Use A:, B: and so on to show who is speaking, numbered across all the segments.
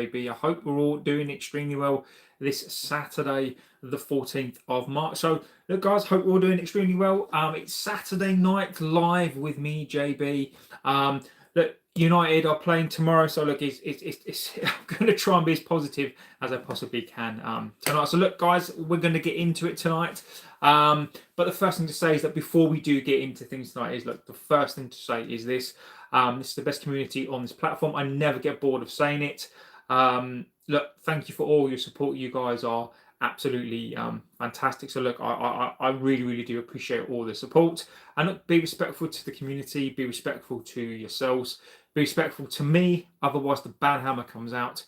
A: I hope we're all doing extremely well this Saturday, the 14th of March. So, look, guys, hope we're all doing extremely well. It's Saturday night live with me, JB. Look, United are playing tomorrow, so look, I'm going to try and be as positive as I possibly can tonight. So, look, guys, we're going to get into it tonight. But the first thing to say is that before we do get into things tonight is, look, the first thing to say is this. This is the best community on this platform. I never get bored of saying it. Look, thank you for all your support. You guys are absolutely fantastic. So look, I really, really do appreciate all the support. And look, be respectful to the community. Be respectful to yourselves. Be respectful to me. Otherwise, the bad hammer comes out.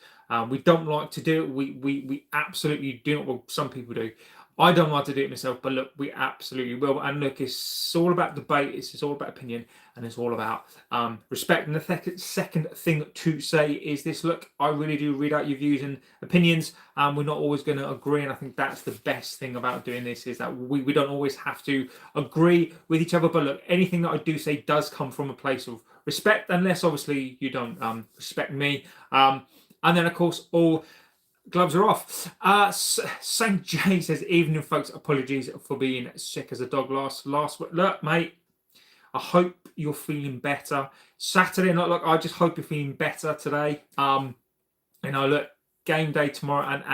A: We don't like to do it. We absolutely do not. Well, some people do. I don't like to do it myself, but look, we absolutely will. And look, it's all about debate. It's all about opinion, and it's all about respect. And the second thing to say is this: look, I really do read out your views and opinions. We're not always going to agree, and I think that's the best thing about doing this is that we don't always have to agree with each other. But look, anything that I do say does come from a place of respect, unless obviously you don't respect me. And then, of course, all gloves are off. St. J says, evening, folks. Apologies for being sick as a dog last week. Look, mate, I hope you're feeling better. Saturday night, look, I just hope you're feeling better today. Look, game day tomorrow, and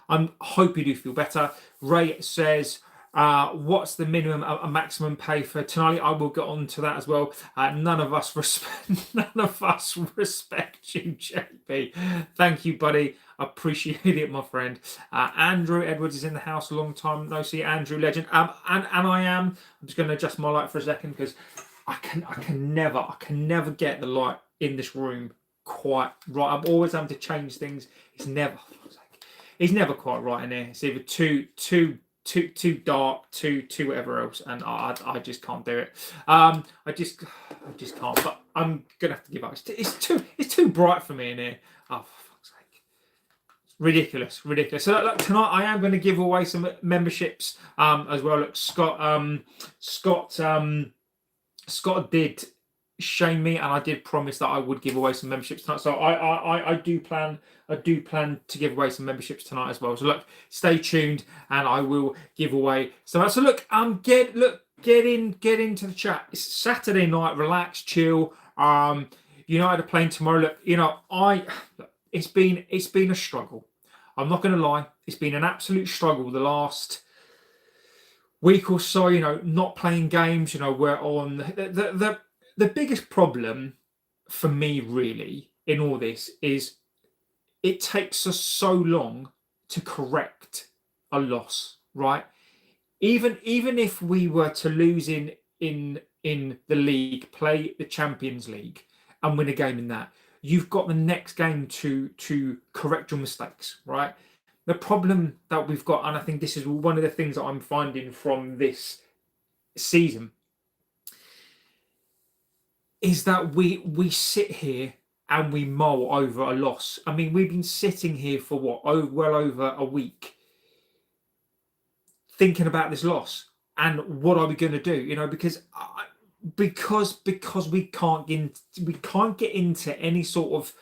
A: I hope you do feel better. Ray says, what's the minimum and maximum pay for Tonali? I will get on to that as well. None of us respect you, JP. Thank you, buddy. Appreciate it, my friend. Andrew Edwards is in the house. A long time no see, Andrew, legend. And I'm just going to adjust my light for a second because I can never get the light in this room quite right. I'm always having to change things. It's never quite right in there. It's either too dark, too whatever else, and I just can't do it. I just can't. But I'm gonna have to give up. It's too bright for me in here. Oh, for fuck's sake! Ridiculous. So look, tonight I am going to give away some memberships as well. Look, Scott did shame me, and I did promise that I would give away some memberships tonight. So I do plan to give away some memberships tonight as well. So look, stay tuned, and I will give away some. So look, get into the chat. It's Saturday night, relax, chill. United are playing tomorrow. Look, it's been a struggle. I'm not going to lie. It's been an absolute struggle the last week or so. Not playing games. We're on the biggest problem for me, really, in all this is it takes us so long to correct a loss, right? Even if we were to lose in the league, play the Champions League, and win a game in that, you've got the next game to correct your mistakes, right? The problem that we've got, and I think this is one of the things that I'm finding from this season, is that we sit here and we mull over a loss. I mean, we've been sitting here for well over a week thinking about this loss and what are we going to do? Because we can't get into any sort of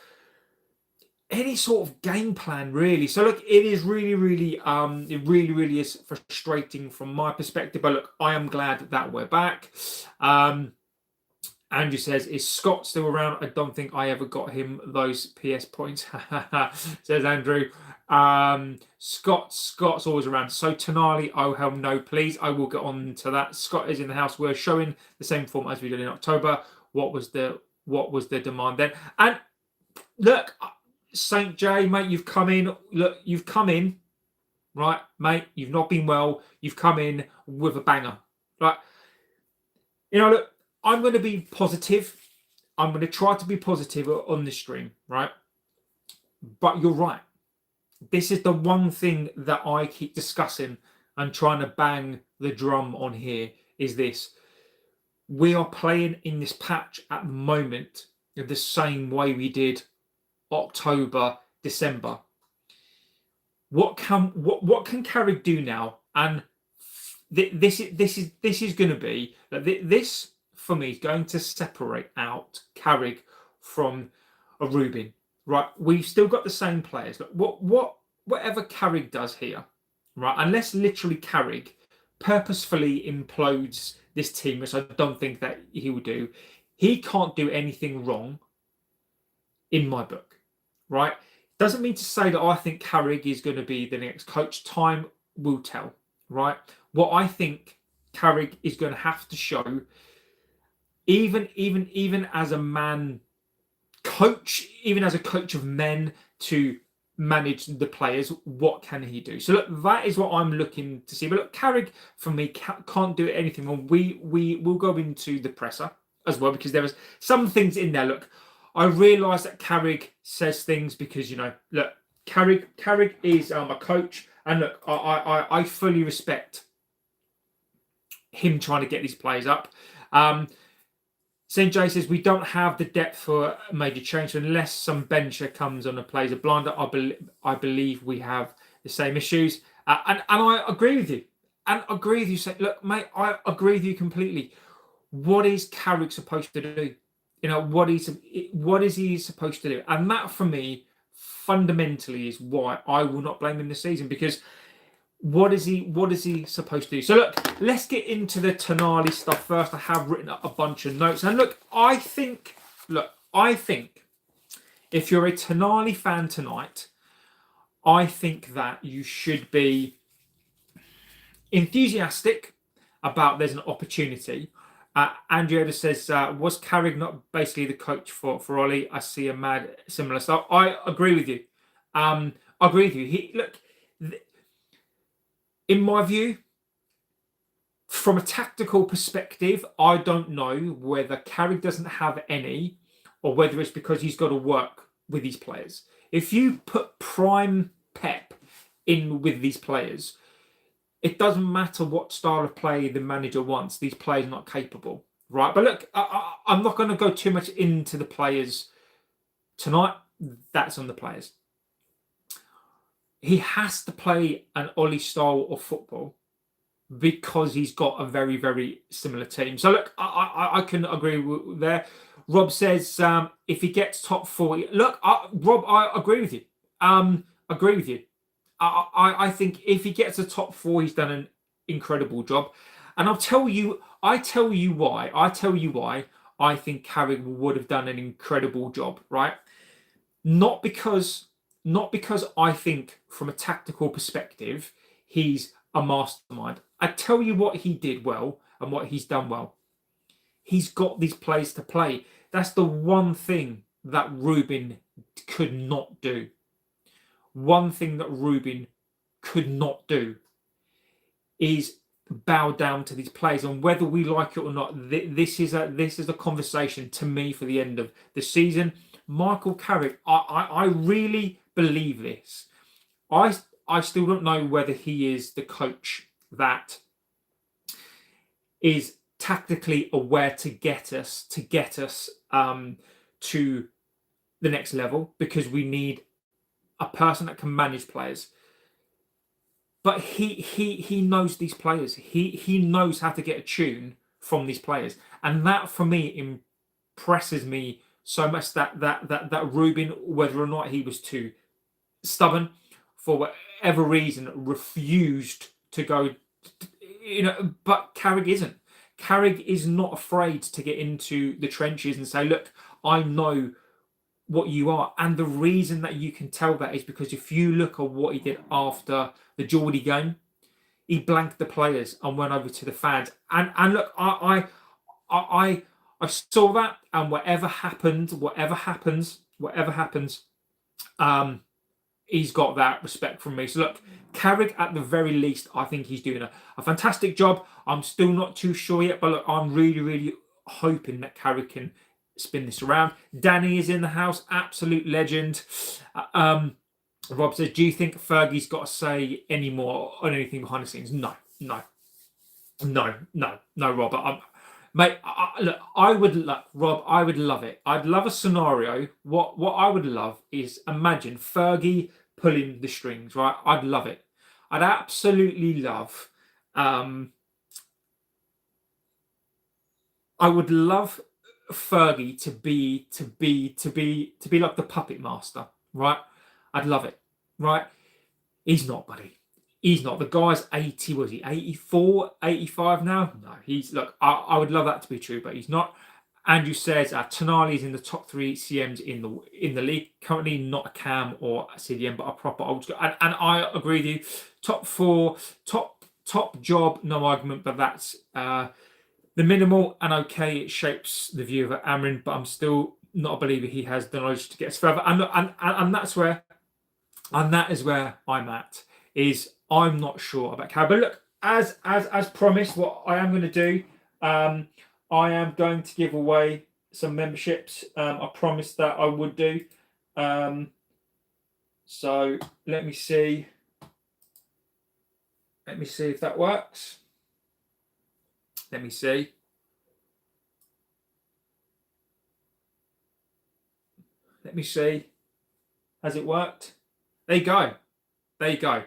A: game plan, really. So look, it is really is frustrating from my perspective. But look, I am glad that we're back. Andrew says, is Scott still around? I don't think I ever got him those PS points. Says Andrew. Scott's always around. So Tonali, oh hell no, please. I will get on to that. Scott is in the house. We're showing the same form as we did in October. What was the demand then? And look, St. J, mate, you've come in. Look, you've come in, right, mate? You've not been well. You've come in with a banger, right? Look, I'm going to be positive. I'm going to try to be positive on this stream, right? But you're right. This is the one thing that I keep discussing and trying to bang the drum on here is this. We are playing in this patch at the moment the same way we did October, December. What can Carrick do now? And this is going to be for me is going to separate out Carrick from a Rubin. right? We've still got the same players. Look, whatever Carrick does here, right? Unless literally Carrick purposefully implodes this team, which I don't think that he will do, he can't do anything wrong in my book, right? Doesn't mean to say that I think Carrick is going to be the next coach. Time will tell, right? What I think Carrick is going to have to show, even as a man coach, even as a coach of men to manage the players, what can he do? So look, that is what I'm looking to see. But look, Carrick for me can't do anything wrong. We will go into the presser as well, because there was some things in there. Look, I realise that Carrick says things because, you know, look, Carrick is a coach, and look, I fully respect him trying to get these players up. St. J says we don't have the depth for a major change, so unless some bencher comes on and plays a blinder. I believe we have the same issues, and I agree with you. And agree with you. Say, look, mate, I agree with you completely. What is Carrick supposed to do? You know, what is he supposed to do? And that, for me, fundamentally is why I will not blame him this season, because what is he supposed to do? So look, let's get into the Tonali stuff first. I have written up a bunch of notes, and look, I think if you're a Tonali fan tonight, I think that you should be enthusiastic about there's an opportunity. Andrea says, was Carrick not basically the coach for Ollie? I see a mad similar stuff. I agree with you. I agree with you. In my view, from a tactical perspective, I don't know whether Carrick doesn't have any, or whether it's because he's got to work with these players. If you put prime Pep in with these players, it doesn't matter what style of play the manager wants. These players are not capable, right? But look, I'm not going to go too much into the players tonight. That's on the players. He has to play an Ollie style of football because he's got a very, very similar team. So look, I can agree with there. Rob says if he gets top 40, look, Rob, I agree with you. Agree with you. I think if he gets a top 4, he's done an incredible job. And I tell you why I think Carrick would have done an incredible job, right? Not because I think from a tactical perspective he's a mastermind. I tell you what he did well and what he's done well. He's got these players to play. That's the one thing that Ruben could not do. One thing that Ruben could not do is bow down to these players, and whether we like it or not, this is a conversation to me for the end of the season. Michael Carrick, I really believe this. I still don't know whether he is the coach that is tactically aware to get us to the next level, because we need a person that can manage players. But he knows these players. He knows how to get a tune from these players, and that for me impresses me so much. That Ruben, whether or not he was too stubborn for whatever reason, refused to go. You know, but Carrick isn't. Carrick is not afraid to get into the trenches and say, "Look, I know what you are." And the reason that you can tell that is because if you look at what he did after the Geordie game, he blanked the players and went over to the fans. And look, I saw that, and whatever happens, he's got that respect from me. So look, Carrick, at the very least, I think he's doing a fantastic job. I'm still not too sure yet, but look, I'm really, really hoping that Carrick can spin this around. Danny is in the house, absolute legend. Rob says, do you think Fergie's got to say any more on anything behind the scenes? No, Rob. Mate, look, Rob, I would love it. I'd love a scenario. What I would love is, imagine Fergie pulling the strings, right? I'd love it. I'd absolutely love. I would love Fergie to be like the puppet master, right? I'd love it, right? He's not, buddy. He's not. The guy's 80, was he 84, 85 now? No, he's, look, I would love that to be true, but he's not. Andrew says Tonali is in the top 3 CMs in the league currently, not a Cam or a CDM, but a proper old school. And I agree with you. Top 4, top job, no argument. But that's the minimal and okay. It shapes the view of Amrin, but I'm still not a believer he has the knowledge to get us further. And that's where, and that is where I'm at. Is I'm not sure about Cam. But look, as promised, what I am going to do. I am going to give away some memberships. I promised that I would do. So let me see. Let me see if that works. Let me see. Let me see. Has it worked? There you go. There you go.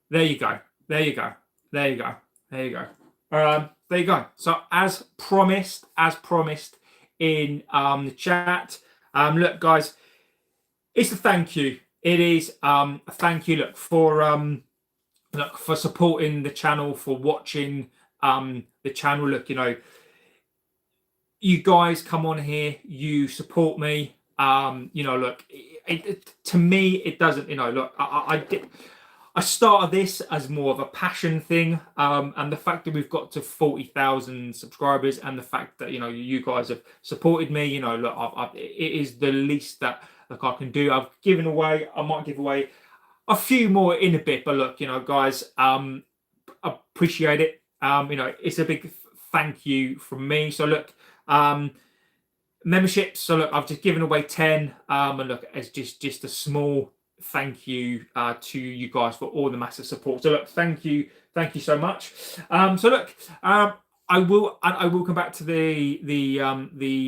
A: There you go. There you go. There you go. There you go. There you go. So as promised in the chat, look, guys, it's a thank you. It is a thank you. Look for supporting the channel, for watching the channel. Look, you know, you guys come on here, you support me. You know, look, to me, it doesn't. You know, look, I started this as more of a passion thing, and the fact that we've got to 40,000 subscribers, and the fact that, you know, you guys have supported me, you know, look, it is the least that I can do. I've given away. I might give away a few more in a bit, but look, you know, guys, appreciate it. You know, it's a big thank you from me. So look, memberships. So look, I've just given away 10, and look, it's just a small thank you to you guys for all the massive support. So look, thank you so much. So look, I will come back to the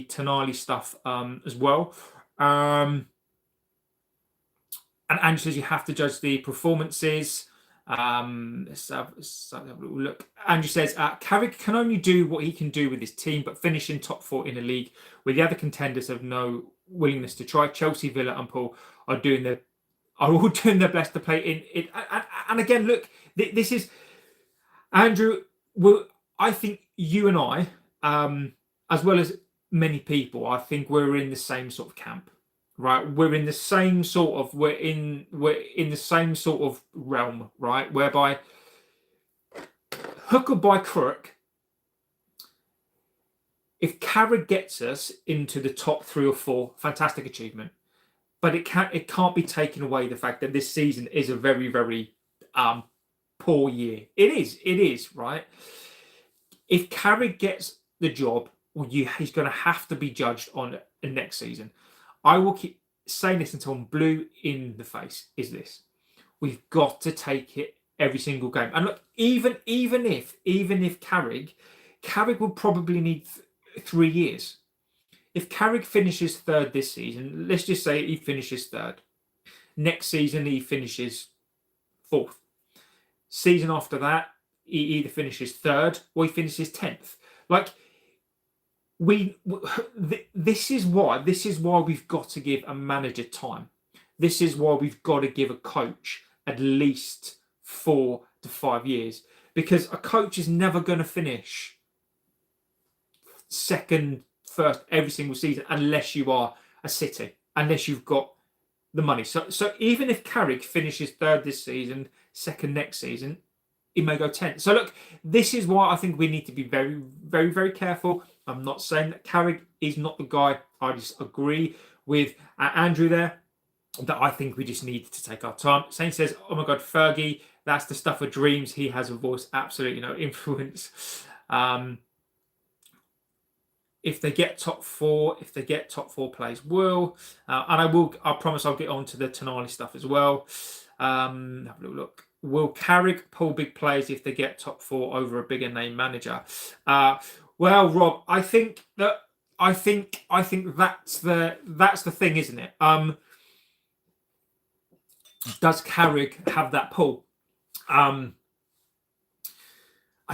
A: Tonali stuff as well. And Andrew says you have to judge the performances. Let's have a little look. Andrew says Carrick can only do what he can do with his team, but finish in top 4 in a league where the other contenders have no willingness to try. Chelsea, Villa, and Paul are all doing their best to play in it. And again, look, this is Andrew. I think you and I, as well as many people, I think we're in the same sort of camp, right? We're in the same sort of we're in the same sort of realm, right? Whereby hook or by crook, if Carrick gets us into the top 3 or 4, fantastic achievement. But it can't be taken away the fact that this season is a very, very poor year. It is, right? If Carrick gets the job, he's going to have to be judged on the next season. I will keep saying this until I'm blue in the face, is this. We've got to take it every single game. And look, even if Carrick will probably need 3 years. If Carrick finishes 3rd this season, let's just say he finishes 3rd. Next season, he finishes 4th. Season after that, he either finishes 3rd or he finishes 10th. Like, this is why we've got to give a manager time. This is why we've got to give a coach at least 4 to 5 years. Because a coach is never going to finish 2nd, 1st every single season unless you are a City, unless you've got the money. So even if Carrick finishes 3rd this season, 2nd next season, he may go 10th. So look, this is why I think we need to be very, very, very careful. I'm not saying that Carrick is not the guy. I just agree with Andrew there that I think we just need to take our time. Saint says, oh my God, Fergie, that's the stuff of dreams. He has a voice, absolutely no influence. If they get top 4, players will. And I promise I'll get on to the Tonali stuff as well. Have a little look. Will Carrick pull big players if they get top 4 over a bigger name manager? Well, Rob, I think that's the thing, isn't it? Does Carrick have that pull? I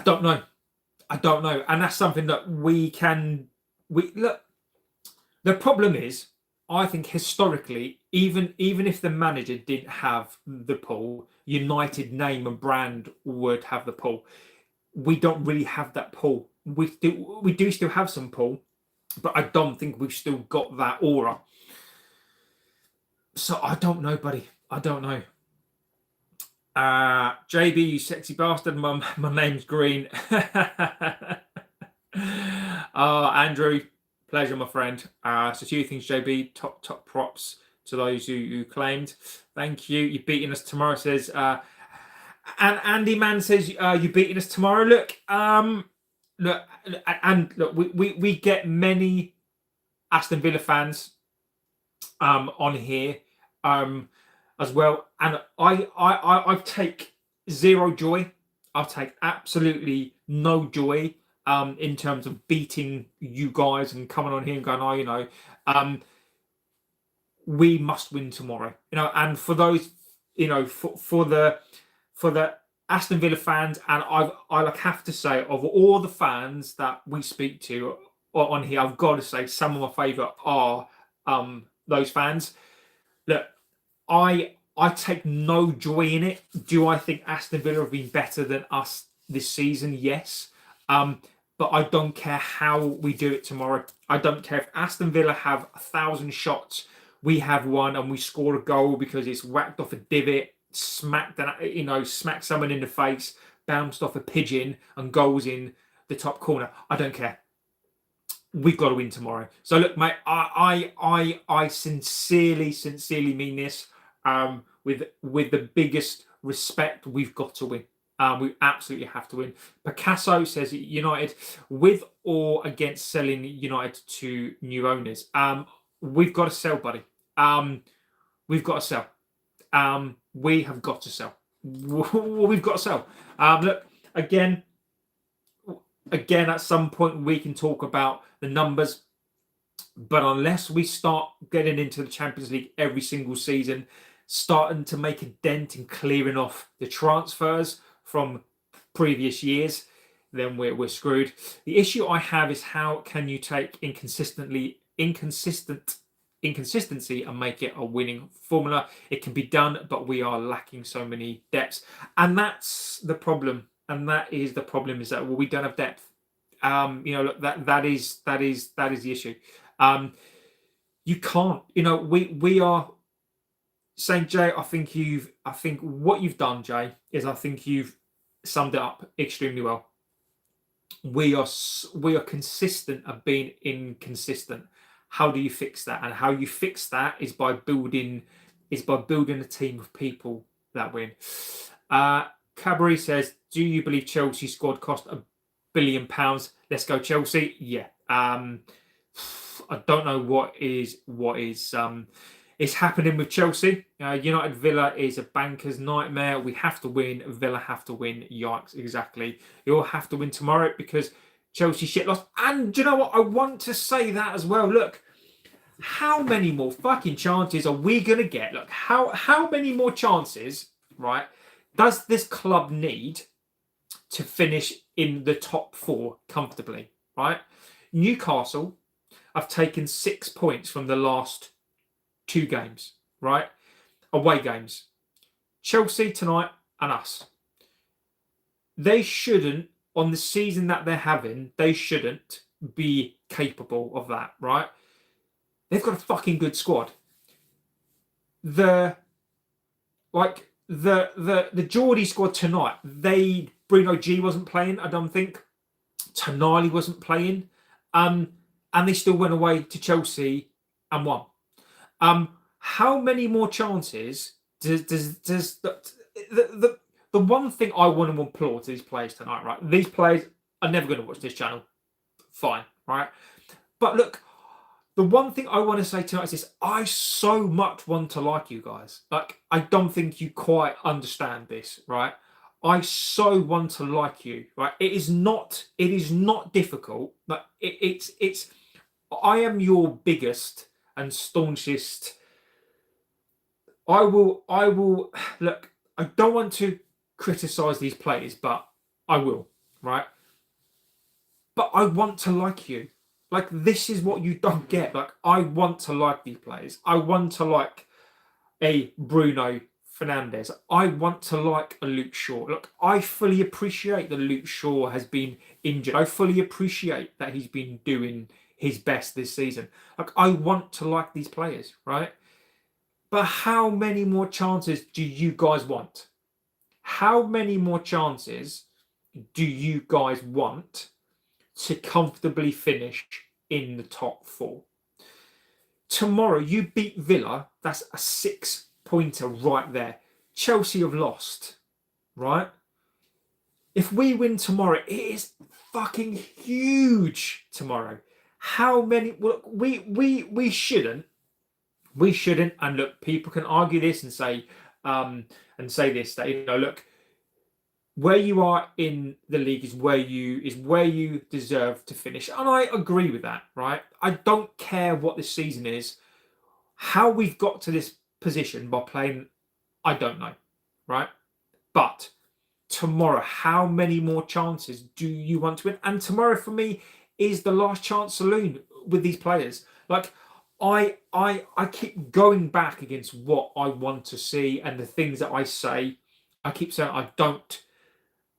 A: don't know. And that's something that we can we look. The problem is, I think historically, even if the manager didn't have the pull, United name and brand would have the pull. We don't really have that pull. We do still have some pull, but I don't think we've still got that aura. So I don't know, buddy. I don't know. JB, you sexy bastard. My name's Green. Andrew, pleasure, my friend. So 2 things, JB. Top props to those who claimed. Thank you. You're beating us tomorrow, says. And Andy Man says you're beating us tomorrow. Look, we get many Aston Villa fans on here as well, and I take zero joy. I take absolutely no joy in terms of beating you guys and coming on here and going, we must win tomorrow, and for those, for the Aston Villa fans, and I have to say, of all the fans that we speak to on here, I've got to say some of my favourite are those fans. Look, I take no joy in it. Do I think Aston Villa have been better than us this season? Yes. But I don't care how we do it tomorrow. I don't care if Aston Villa have 1,000 shots, we have one, and we score a goal because it's whacked off a divot, smacked someone in the face, bounced off a pigeon, and goes in the top corner. I don't care. We've got to win tomorrow. So look, mate, I sincerely mean this. With the biggest respect, we've got to win. We absolutely have to win. Picasso says United with or against selling United to new owners. We've got to sell, buddy. We've got to sell. We have got to sell. We've got to sell. Look, again, at some point we can talk about the numbers, but unless we start getting into the Champions League every single season, starting to make a dent in clearing off the transfers from previous years, then we're screwed. The issue I have is how can you take inconsistency and make it a winning formula? It can be done, but we are lacking so many depths, and that's the problem. And that is the problem, is that we don't have depth. Look, that is the issue. You can't. We are saying, Jay. I think what you've done, Jay, is I think you've summed it up extremely well. We are consistent at being inconsistent. How do you fix that? And how you fix that is by building a team of people that win. Kobbie says, do you believe Chelsea squad cost £1 billion? Let's go Chelsea. Yeah. I don't know what is happening with Chelsea. United Villa is a banker's nightmare. We have to win. Villa have to win. Yikes, exactly. You all have to win tomorrow because Chelsea shit lost. And do you know what? I want to say that as well. Look, how many more fucking chances are we going to get? Look, how many more chances, right, does this club need to finish in the top 4 comfortably, right? Newcastle have taken 6 points from the last 2 games, right? Away games. Chelsea tonight and us. They shouldn't, on the season that they're having, they shouldn't be capable of that, right? They've got a fucking good squad. The Geordie squad tonight, Bruno G wasn't playing, I don't think. Tonali wasn't playing. And they still went away to Chelsea and won. How many more chances does the one thing I want to applaud to these players tonight, right? These players are never going to watch this channel. Fine, right? But look, the one thing I want to say tonight is this: I so much want to like you guys. Like, I don't think you quite understand this, right? I so want to like you, right? It is not difficult, but it's I am your biggest and staunchest. I will look, I don't want to criticize these players, but I will, right? But I want to like you. Like, this is what you don't get. Like, I want to like these players. I want to like a Bruno Fernandes. I want to like a Luke Shaw. Look, I fully appreciate that Luke Shaw has been injured. I fully appreciate that he's been doing his best this season. Like, I want to like these players, right? But how many more chances do you guys want? How many more chances do you guys want to comfortably finish in the top 4? Tomorrow, you beat Villa. That's a 6-pointer right there. Chelsea have lost, right? If we win tomorrow, it is fucking huge tomorrow. How many? Look, we shouldn't. We shouldn't. And look, people can argue this and say this, that, you know, look, where you are in the league is where you deserve to finish, and I agree with that. Right? I don't care what this season is, how we've got to this position by playing, I don't know, right? But tomorrow, how many more chances do you want to win? And tomorrow, for me, is the last chance saloon with these players. Like, I keep going back against what I want to see and the things that I say. I keep saying I don't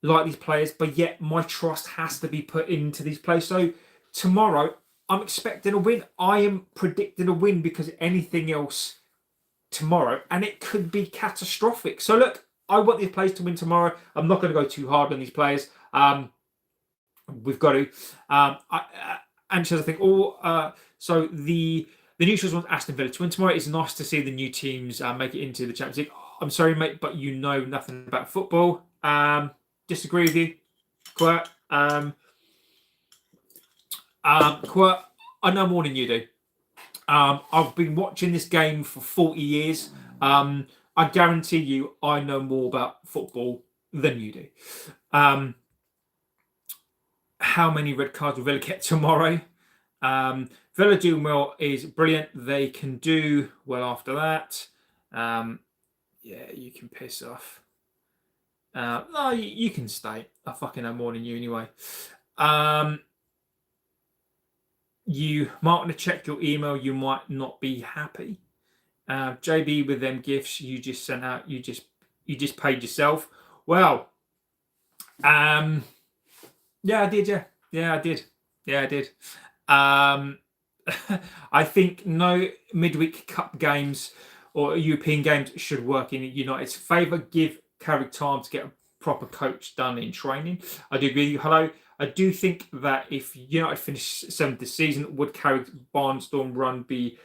A: like these players, but yet my trust has to be put into these players. So tomorrow, I'm expecting a win. I am predicting a win, because anything else tomorrow, and it could be catastrophic. So look, I want these players to win tomorrow. I'm not going to go too hard on these players. We've got to. And I think so the neutrals want Aston Villa to win tomorrow. It's nice to see the new teams make it into the Champions League. I'm sorry, mate, but you know nothing about football. Disagree with you. Quirt. Quirt, I know more than you do. I've been watching this game for 40 years. I guarantee you I know more about football than you do. How many red cards will Villa get tomorrow? Villa doing well is brilliant. They can do well after that. Yeah, you can piss off. No, you can stay. I fucking know more than you anyway. You might want to check your email. You might not be happy. JB, with them gifts you just sent out, you just paid yourself. Well, yeah, I did. Yeah, I did. I think no midweek cup games or European games should work in United's favour. Give Carrick time to get a proper coach done in training. I do agree with you. Hello. I do think that if United finish 7th this season, would Carrick's barnstorm run be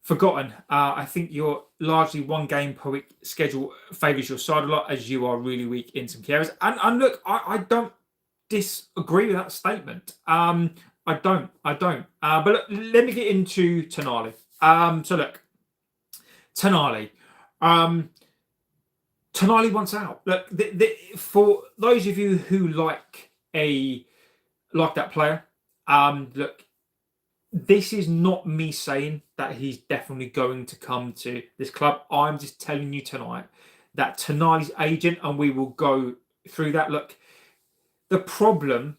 A: forgotten? I think your largely one game per week schedule favours your side a lot, as you are really weak in some areas. And look, I don't disagree with that statement. I don't. But look, let me get into Tonali. So look, Tonali. Tonali wants out. Look, for those of you who like that player, look, this is not me saying that he's definitely going to come to this club. I'm just telling you tonight that Tonali's agent, and we will go through that. Look, the problem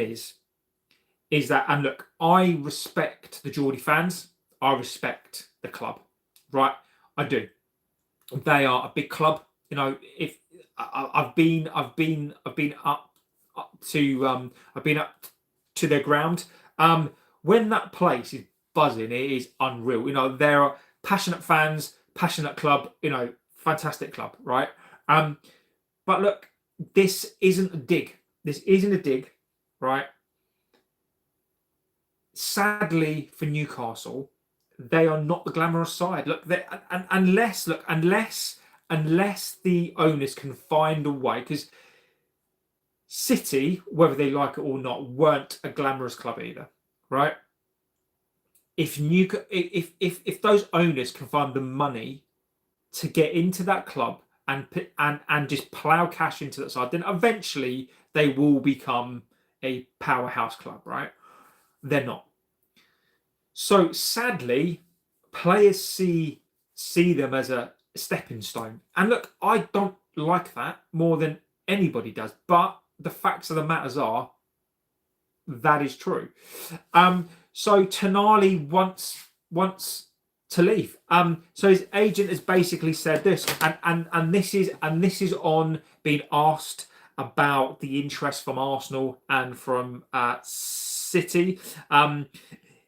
A: is that, and look, I respect the Geordie fans. I respect the club, right? I do. They are a big club. You know, if I've been up to their ground. When that place is buzzing, it is unreal. You know, there are passionate fans, passionate club. You know, fantastic club, right? But look, this isn't a dig. This isn't a dig, right? Sadly for Newcastle, they are not the glamorous side. Look, unless the owners can find a way, because City, whether they like it or not, weren't a glamorous club either, right? If those owners can find the money to get into that club and just plow cash into that side, then eventually they will become a powerhouse club, right? They're not. So sadly, players see them as a stepping stone. And look, I don't like that more than anybody does. But the facts of the matters are, that is true. So Tonali wants to leave. So his agent has basically said this, and this is on being asked about the interest from Arsenal and from City.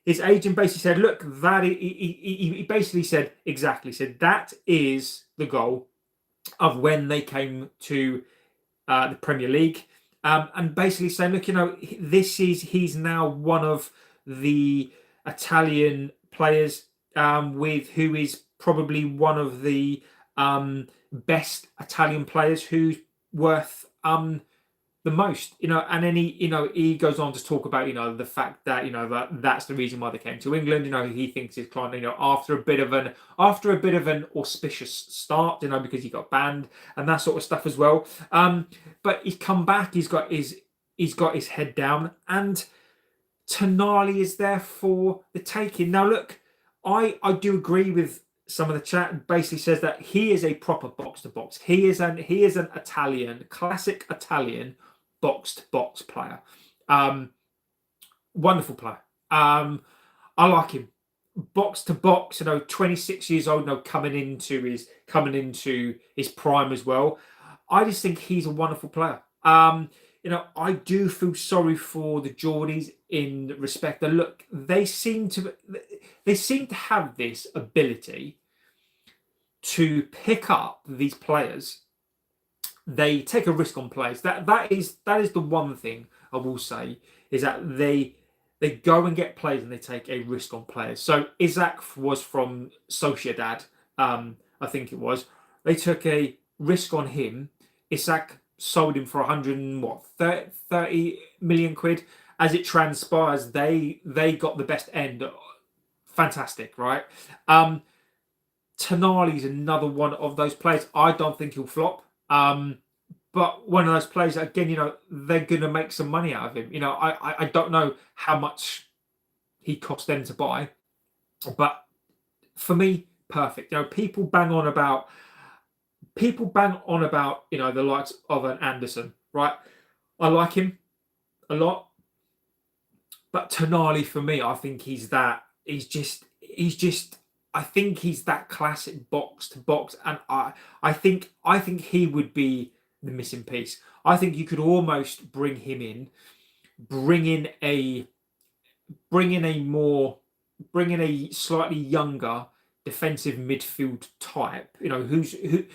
A: His agent basically said, "Look, that he basically said that is the goal of when they came to the Premier League." And basically saying, look, he's now one of the Italian players who is probably one of the best Italian players who's worth the most, and then he goes on to talk about, the fact that, that's the reason why they came to England. He thinks his client, after a bit of an auspicious start, because he got banned and that sort of stuff as well. But he's come back, he's got his head down, and Tonali is there for the taking. Now, look, I do agree with some of the chat. Basically says that he is a proper box to box. He is an Italian, classic Italian box to box player. Wonderful player. I like him. Box to box, 26 years old, coming into his prime as well. I just think he's a wonderful player. I do feel sorry for the Geordies in respect that, look, they seem to have this ability to pick up these players. They take a risk on players. That is the one thing I will say, is that they go and get players and they take a risk on players. So Isaac was from Sociedad, I think it was. They took a risk on him. Isaac sold him for 30 million quid. As it transpires, they got the best end. Fantastic, right? Tonali's another one of those players. I don't think he'll flop. But one of those players, again, they're going to make some money out of him. I don't know how much he cost them to buy, but for me, perfect. People bang on about the likes of an Anderson, right? I like him a lot, but Tonali, for me, I think he's that classic box to box, and I think he would be the missing piece. I think you could almost bring in a slightly younger defensive midfield type, who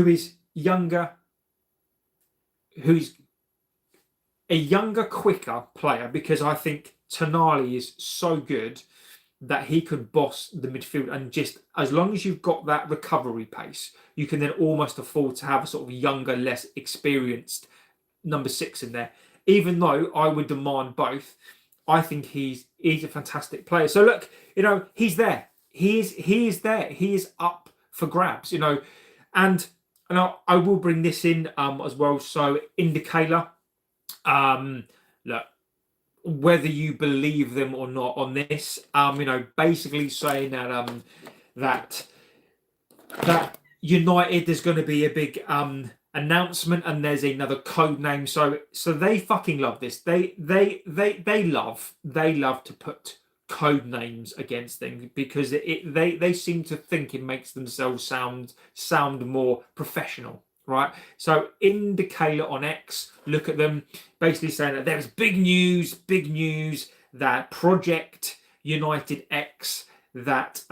A: is younger, who's a younger, quicker player, because I think Tonali is so good that he could boss the midfield, and just as long as you've got that recovery pace, you can then almost afford to have a sort of younger, less experienced number 6 in there. Even though I would demand both, I think he's a fantastic player. So look, he's there. He is there. He is up for grabs. And I will bring this in as well. So Indicator, look, whether you believe them or not on this, basically saying that that United, there's going to be a big announcement, and there's another code name. So they fucking love this. They love to put code names against things, because they seem to think it makes themselves sound more professional. Right, so Indicator on X, look at them, basically saying that there's big news that Project United X, that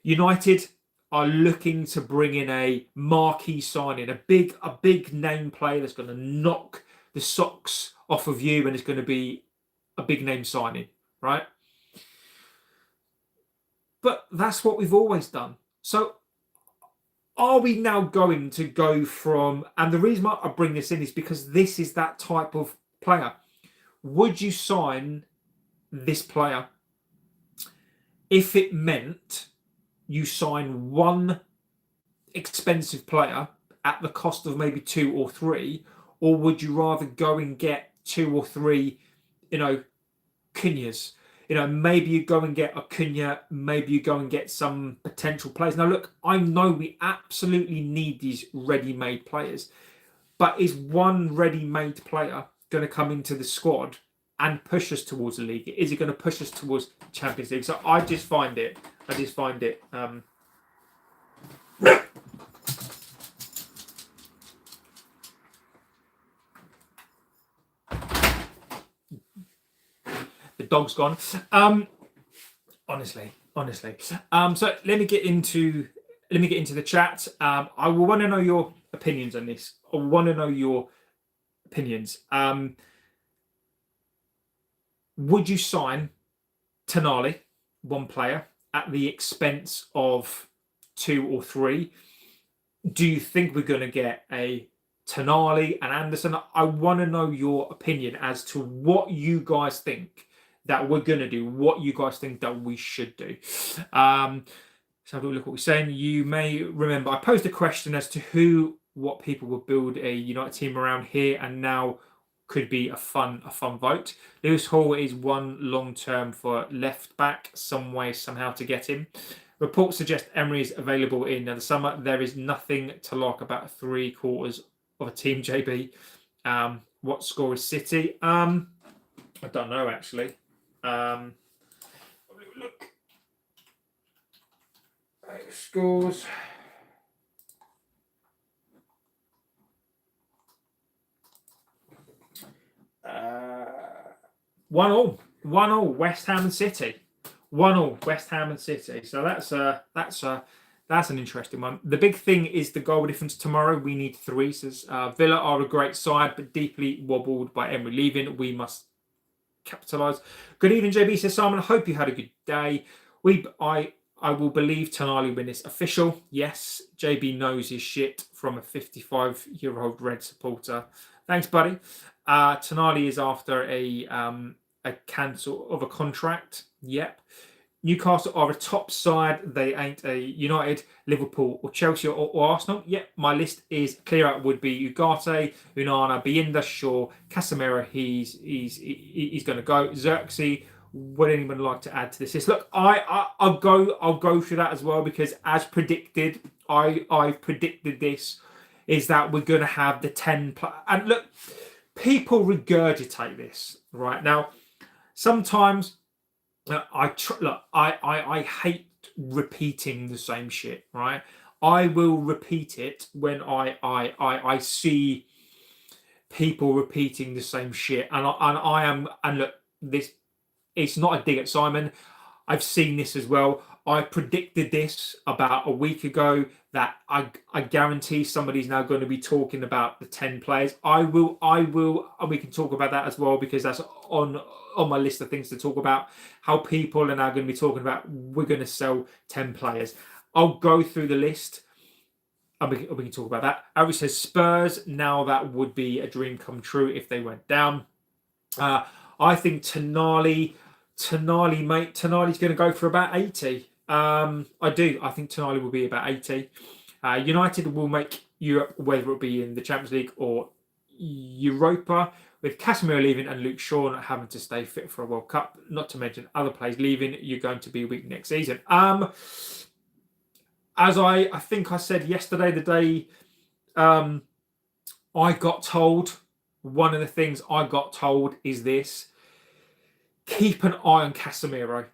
A: United are looking to bring in a marquee signing, a big name player that's going to knock the socks off of you, and it's going to be a big name signing, right? But that's what we've always done. So are we now going to go from, and the reason I bring this in is because this is that type of player. Would you sign this player if it meant you sign one expensive player at the cost of maybe 2 or 3, or would you rather go and get 2 or 3, Cunhas? Maybe you go and get a Cunha, maybe you go and get some potential players. Now, look, I know we absolutely need these ready-made players, but is one ready-made player going to come into the squad and push us towards the league? Is it going to push us towards Champions League? So I just find it. The dog's gone. Honestly. So let me get into the chat. I will want to know your opinions on this. I want to know your opinions. Would you sign Tonali, one player, at the expense of 2 or 3? Do you think we're going to get a Tonali and Anderson? I want to know your opinion as to what you guys think that we're going to do, what you guys think that we should do. So have a look what we're saying. You may remember I posed a question as to what people would build a United team around here, and now could be a fun vote. Lewis Hall is one long term for left back, some way somehow to get him. Reports suggest Emery is available in the summer. There is nothing to like about 3/4 of a team, JB. What score is City? I don't know actually. Look. Scores. 1-1 West Ham and City. 1-1 West Ham and City. So that's an interesting one. The big thing is the goal difference tomorrow. We need 3. Says Villa are a great side, but deeply wobbled by Emery leaving. We must capitalise. Good evening, JB. Says Simon. I hope you had a good day. I will believe Tonali when it's official. Yes, JB knows his shit from a 55-year-old Red supporter. Thanks, buddy. Tonali is after a cancel of a contract. Yep. Newcastle are a top side. They ain't a United, Liverpool, or Chelsea or Arsenal. Yep. My list is clear out. Would be Ugarte, Unana, Bienda, Shaw, Casemiro. He's going to go. Xerxes. Would anyone like to add to this list? Look, I'll go through that as well, because as predicted, I've predicted this, is that we're going to have the 10 and look, people regurgitate this right now. Sometimes I hate repeating the same shit, right? I will repeat it when I see people repeating the same shit, and look, this. It's not a dig at Simon. I've seen this as well. I predicted this about a week ago, that I guarantee somebody's now going to be talking about the 10 players. I will, and we can talk about that as well, because that's on my list of things to talk about. How people are now going to be talking about, we're going to sell 10 players. I'll go through the list, and we can talk about that. Ari says Spurs. Now that would be a dream come true if they went down. I think Tonali, mate. Tonali's going to go for about 80. I do. I think Tonali will be about 80. United will make Europe, whether it be in the Champions League or Europa, with Casemiro leaving and Luke Shaw not having to stay fit for a World Cup. Not to mention other players leaving. You're going to be weak next season. As I think I said yesterday, the day I got told, one of the things I got told is this: keep an eye on Casemiro.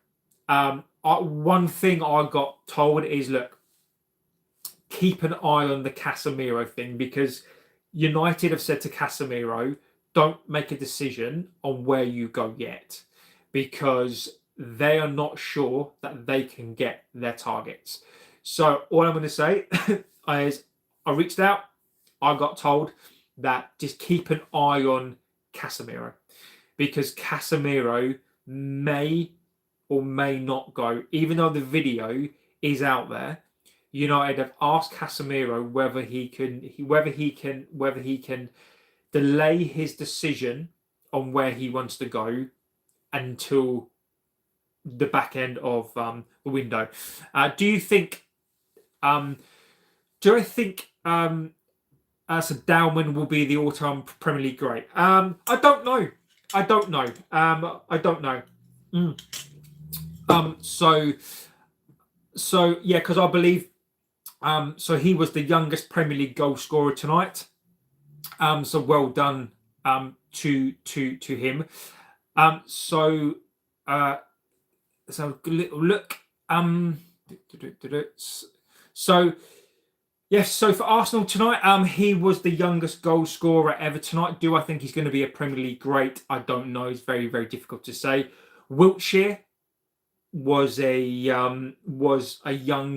A: One thing I got told is, look, keep an eye on the Casemiro thing, because United have said to Casemiro, don't make a decision on where you go yet, because they are not sure that they can get their targets. So all I'm going to say is, I reached out, I got told that just keep an eye on Casemiro, because Casemiro may or may not go. Even though the video is out there, United have asked Casemiro whether he can delay his decision on where he wants to go until the back end of the window. Do I think so Dowman will be the all-time Premier League great? I don't know. I don't know. So yeah, because I believe so he was the youngest Premier League goal scorer tonight. So well done to him. So little look. So yes, so for Arsenal tonight, he was the youngest goal scorer ever tonight. Do I think he's going to be a Premier League great? I don't know. It's very, very difficult to say. Wiltshire was a young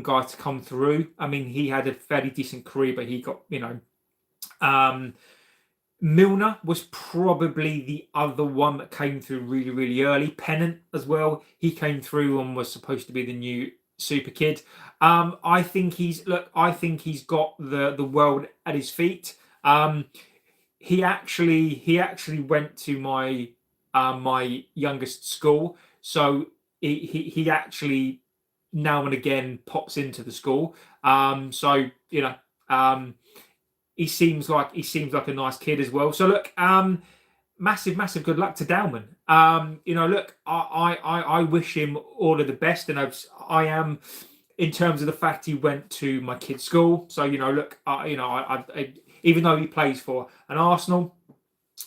A: guy to come through. I mean, he had a fairly decent career, but he got, Milner was probably the other one that came through really, really early. Pennant as well. He came through and was supposed to be the new super kid. I think he's got the world at his feet. He actually went to my my youngest school, so he actually now and again pops into the school. So he seems like a nice kid as well. So look, massive good luck to Dalman. Look, I wish him all of the best, and I am, in terms of the fact he went to my kid's school. So look, I even though he plays for an Arsenal,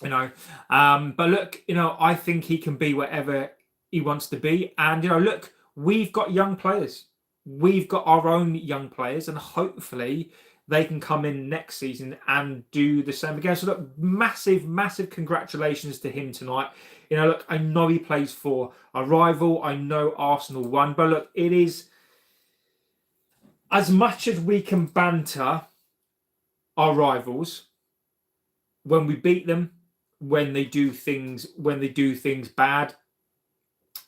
A: but look, I think he can be wherever he wants to be. And look, we've got young players. We've got our own young players, and hopefully they can come in next season and do the same again. So look, massive congratulations to him tonight. Look, I know he plays for a rival. I know Arsenal won, but look, it is, as much as we can banter our rivals when we beat them, when they do things bad,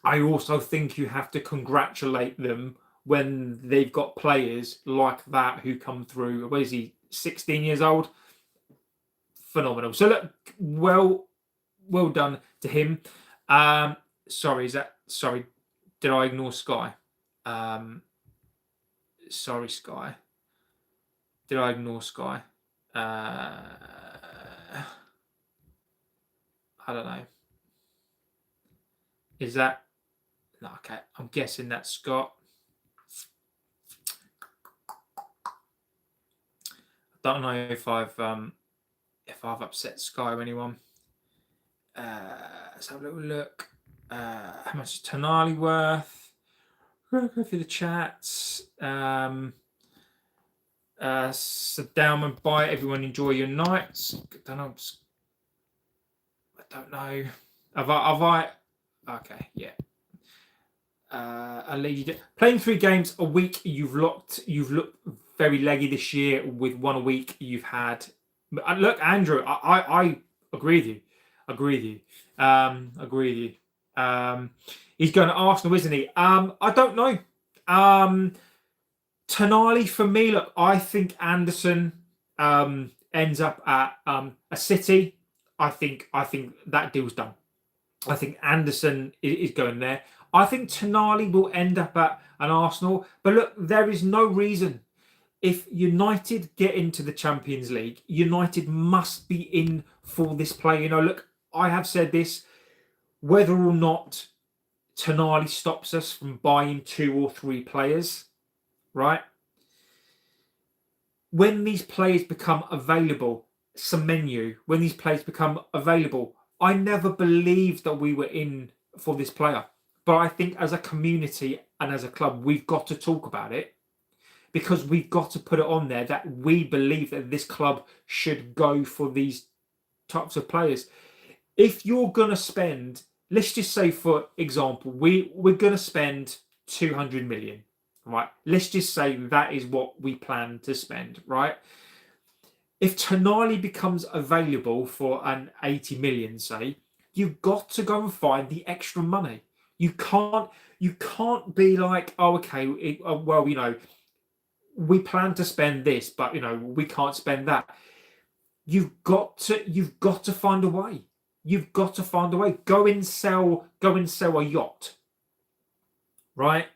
A: I also think you have to congratulate them when they've got players like that who come through. What is he, 16 years old? Phenomenal. So look, well done to him. Sorry, did I ignore Sky? Sorry, Sky. Did I ignore Sky? I don't know. Is that... No, okay. I'm guessing that's Scott. Don't know if I've upset Sky or anyone. Let's have a little look. How much is Tonali worth? Go through the chats. So down and bye. Everyone enjoy your nights. I don't know. Have I? Okay, yeah. A lady playing 3 games a week. You've looked very leggy this year. With 1 a week you've had. Look, Andrew, I agree with you. Agree with you. He's going to Arsenal, isn't he? I don't know. Tonali, for me, look, I think Anderson ends up at a City. I think that deal's done. I think Anderson is going there. I think Tonali will end up at an Arsenal. But look, there is no reason. If United get into the Champions League, United must be in for this play. Look, I have said this, whether or not Tonali stops us from buying 2 or 3 players, right? When these players become available, Semenyo, when these players become available, I never believed that we were in for this player. But I think as a community and as a club, we've got to talk about it, because we've got to put it on there that we believe that this club should go for these types of players. If you're going to spend, let's just say, for example, we're going to spend 200 million, right? Let's just say that is what we plan to spend, right? If Tonali becomes available for an 80 million, say, you've got to go and find the extra money. You can't be like, oh, okay, we plan to spend this, but we can't spend that. You've got to find a way. You've got to find a way. Go and sell a yacht, right?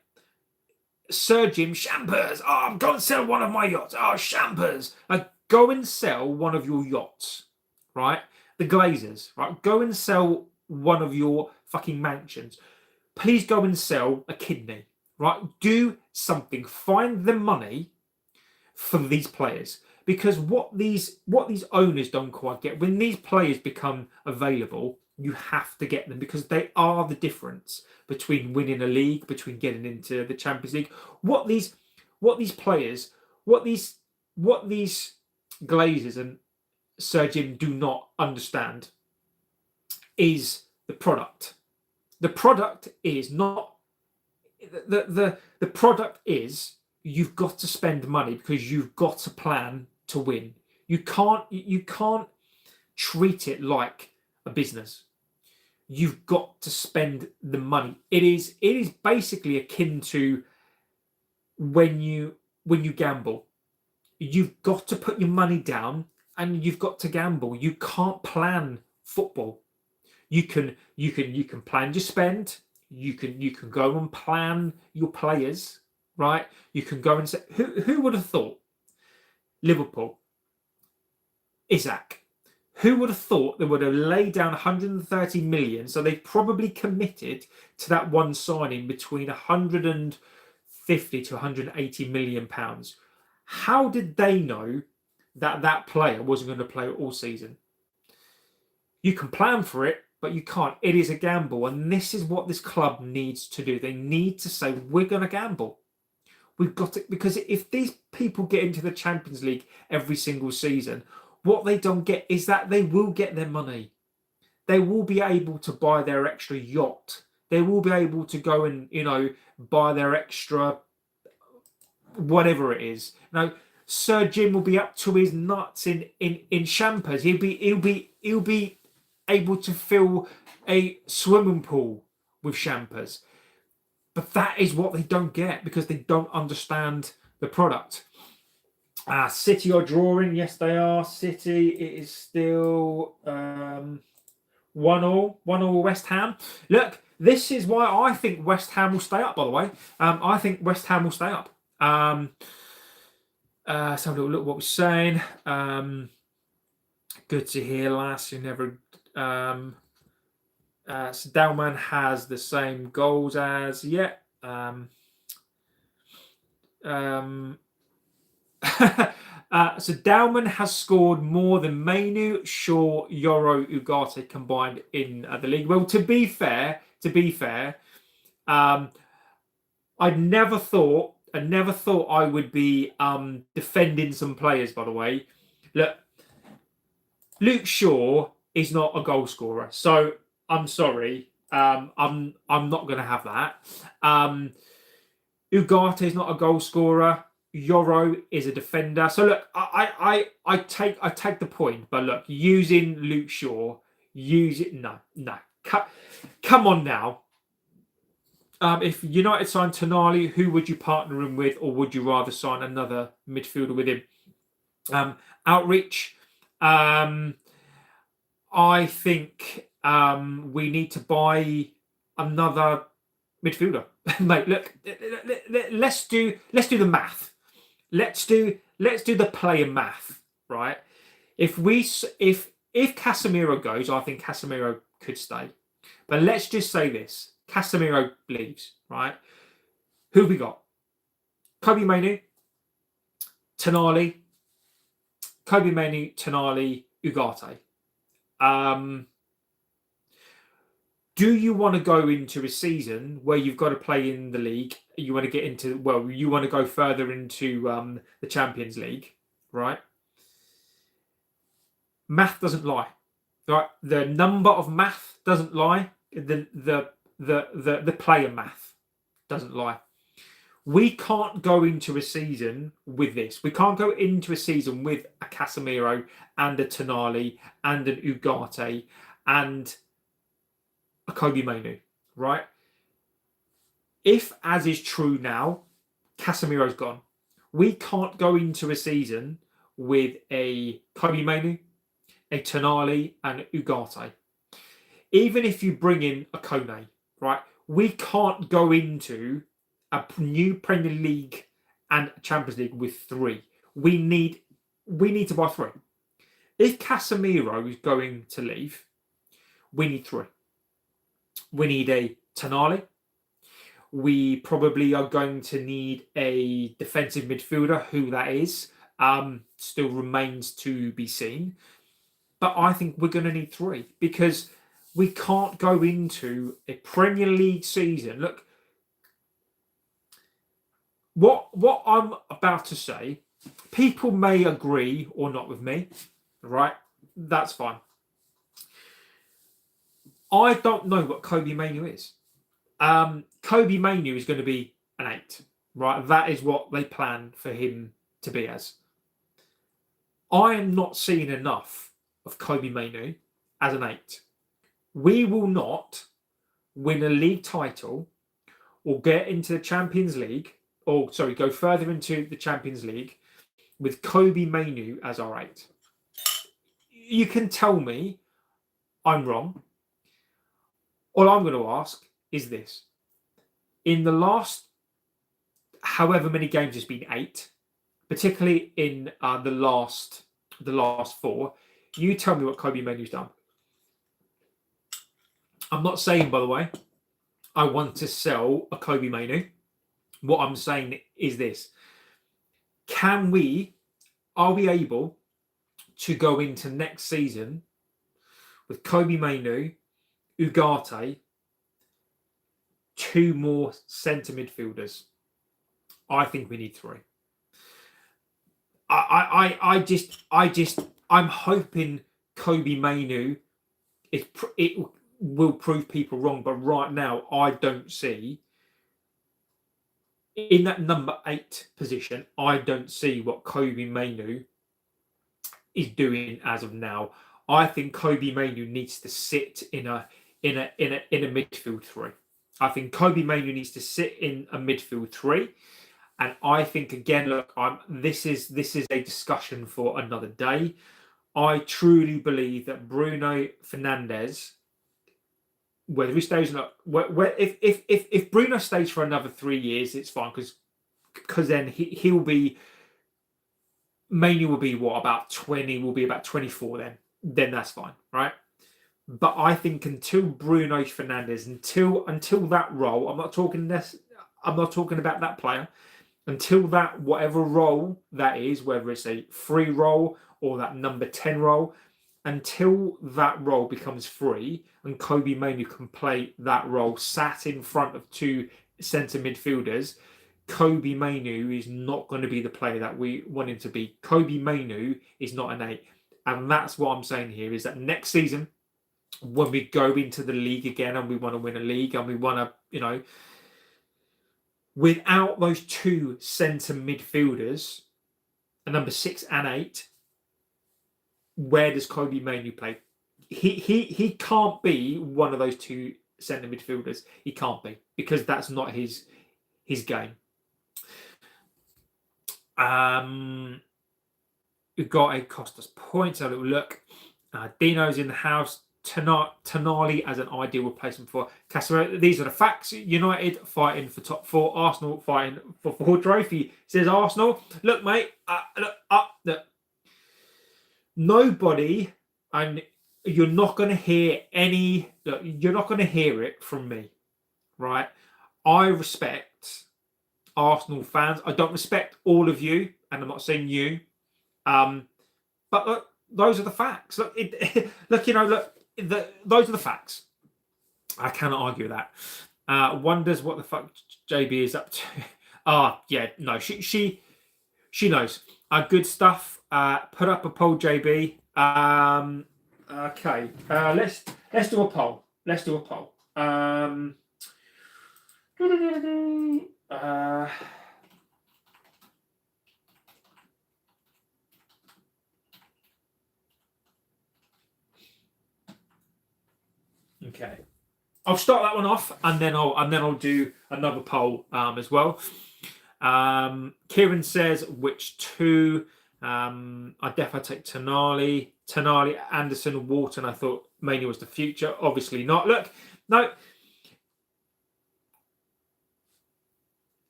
A: Sir Jim Champers. Oh, go and sell one of my yachts. Oh, Champers. Go and sell one of your yachts, right? The Glazers, right? Go and sell one of your fucking mansions. Please go and sell a kidney, right? Do something. Find the money for these players, because what these owners don't quite get, when these players become available, you have to get them because they are the difference between winning a league, between getting into the Champions League. What these players, what these Glazers and Sir Jim do not understand is the product. The product is not the product is you've got to spend money because you've got to plan to win. You can't treat it like a business. You've got to spend the money. It is basically akin to when you gamble. You've got to put your money down and you've got to gamble. You can't plan football. You can plan your spend. You can go and plan your players, right? You can go and say, who would have thought Liverpool, Isaac? Who would have thought they would have laid down 130 million? So they probably committed to that one signing between 150 to 180 million pounds. How did they know that player wasn't going to play all season? You can plan for it, but you can't. It is a gamble, and this is what this club needs to do. They need to say, we're going to gamble. We've got to, because if these people get into the Champions League every single season, what they don't get is that they will get their money. They will be able to buy their extra yacht. They will be able to go and, buy their extra whatever it is. Now, Sir Jim will be up to his nuts in champers. He'll be able to fill a swimming pool with champers. But that is what they don't get because they don't understand the product. City are drawing. Yes, they are. City, it is still 1-1 West Ham. Look, this is why I think West Ham will stay up, by the way. I think West Ham will stay up. Let's have a little look what we're saying. Good to hear, lass. You never... so Dalman has the same goals as... Yeah. So Dalman has scored more than Mainoo, Shaw, Yoro, Ugarte combined in the league. Well, to be fair, I never thought I would be defending some players. By the way, look, Luke Shaw is not a goal scorer, so I'm sorry. I'm not going to have that. Ugarte is not a goal scorer. Yoro is a defender. So look, I take the point, but look, using Luke Shaw, no. Come on now. If United signed Tonali, who would you partner him with, or would you rather sign another midfielder with him? Outreach. I think we need to buy another midfielder. Mate, look, let's do the math. Let's do the player math, right? If Casemiro goes, I think Casemiro could stay. But let's just say this: Casemiro leaves, right? Who have we got? Kobbie, Mainoo, Tonali. Kobbie, Mainoo, Tonali, Ugarte. Do you want to go into a season where you've got to play in the league? You want to get into, well, you want to go further into the Champions League, right? Math doesn't lie, right? The number of math doesn't lie. The player math doesn't lie. We can't go into a season with this. We can't go into a season with a Casemiro and a Tonali and an Ugarte and a Kobbie Mainoo, right? If, as is true now, Casemiro's gone, we can't go into a season with a Kobbie Mainoo, a Tonali, and Ugarte. Even if you bring in a Kone, right? We can't go into a new Premier League and Champions League with three. We need to buy three. If Casemiro is going to leave, we need three. We need a Tonali. We probably are going to need a defensive midfielder, who that is. Still remains to be seen. But I think we're going to need 3 because we can't go into a Premier League season. Look, what I'm about to say, people may agree or not with me, right? That's fine. I don't know what Kobbie Mainoo is. Kobbie Mainoo is going to be an 8, right? That is what they plan for him to be as. I am not seeing enough of Kobbie Mainoo as an 8. We will not win a league title or get into the Champions League, or sorry, go further into the Champions League with Kobbie Mainoo as our 8. You can tell me I'm wrong. All I'm going to ask is this. In the last however many games, it's been 8, particularly in the last 4, you tell me what Kobbie Mainoo's done. I'm not saying, by the way, I want to sell a Kobbie Mainoo. What I'm saying is this. Are we able to go into next season with Kobbie Mainoo, Ugarte, 2 more centre midfielders? I think we need 3. I'm hoping Kobbie Mainoo it will prove people wrong, but right now I don't see in that number 8 position. I don't see what Kobbie Mainoo is doing as of now. I think Kobbie Mainoo needs to sit in a midfield 3. I think Kobbie Mainoo needs to sit in a midfield 3. And I think, again, look, this is a discussion for another day. I truly believe that Bruno Fernandes, whether he stays or not, if Bruno stays for another 3 years, it's fine because then he'll be, Mainoo will be what, about 20, will be about 24 then that's fine, right? But I think until Bruno Fernandes, until that role, I'm not talking about that player. Until that, whatever role that is, whether it's a free role or that number 10 role, until that role becomes free and Kobbie Mainoo can play that role sat in front of 2 centre midfielders, Kobbie Mainoo is not going to be the player that we want him to be. Kobbie Mainoo is not an 8. And that's what I'm saying here, is that next season, when we go into the league again and we want to win a league and we want to, without those 2 centre midfielders, a number 6 and 8, where does Kobbie Mainoo play? He can't be one of those 2 centre midfielders. He can't be, because that's not his game. We've got a Costas points. A little look. Dino's in the house. Tonali as an ideal replacement for Casemiro. These are the facts. United fighting for top 4. Arsenal fighting for 4 trophy. Says Arsenal. Look, mate. Look. Nobody, and you're not going to hear any. Look, you're not going to hear it from me, right? I respect Arsenal fans. I don't respect all of you, and I'm not saying you. But look, those are the facts. Look, those are the facts. I cannot argue with that. Wonders what the fuck JB is up to. Yeah, no, she knows. Good stuff. Put up a poll, JB. Okay. Let's do a poll. Let's do a poll. Okay, I'll start that one off, and then I'll do another poll as well. Kieran says, which 2? I definitely take Tonali, Anderson, Wharton. I thought Mainoo was the future. Obviously not. Look, no.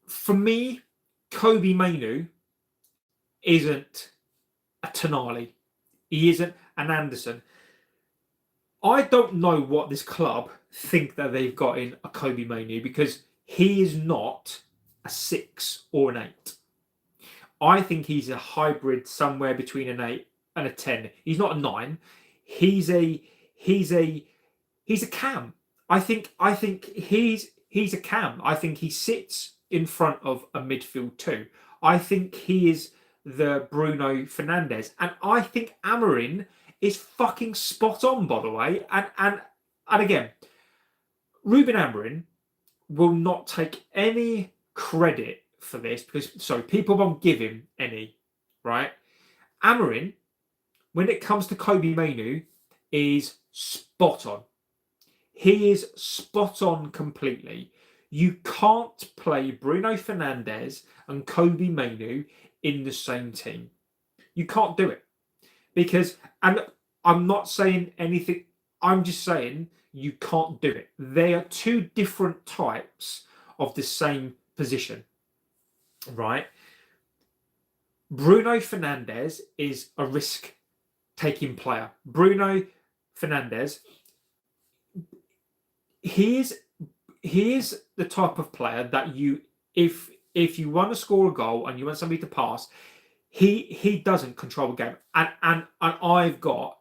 A: For me, Kobbie Mainoo isn't a Tonali. He isn't an Anderson. I don't know what this club think that they've got in a Kobbie Mainoo, because he is not a 6 or an 8. I think he's a hybrid somewhere between an 8 and a 10. He's not a 9. He's a he's a he's a cam. I think he's a cam. I think he sits in front of a midfield too. I think he is the Bruno Fernandes, and I think Amorim is fucking spot on. By the way, and again, Ruben Amorim will not take any credit for this because people won't give him any, right? Amorim, when it comes to Kobbie Mainoo, is spot on. He is spot on completely. You can't play Bruno Fernandes and Kobbie Mainoo in the same team. You can't do it. Because, and I'm not saying anything, I'm just saying you can't do it. They are two different types of the same position, right? Bruno Fernandes is a risk-taking player. Bruno Fernandes, he is the type of player that if you want to score a goal and you want somebody to pass, he doesn't control the game. And I've got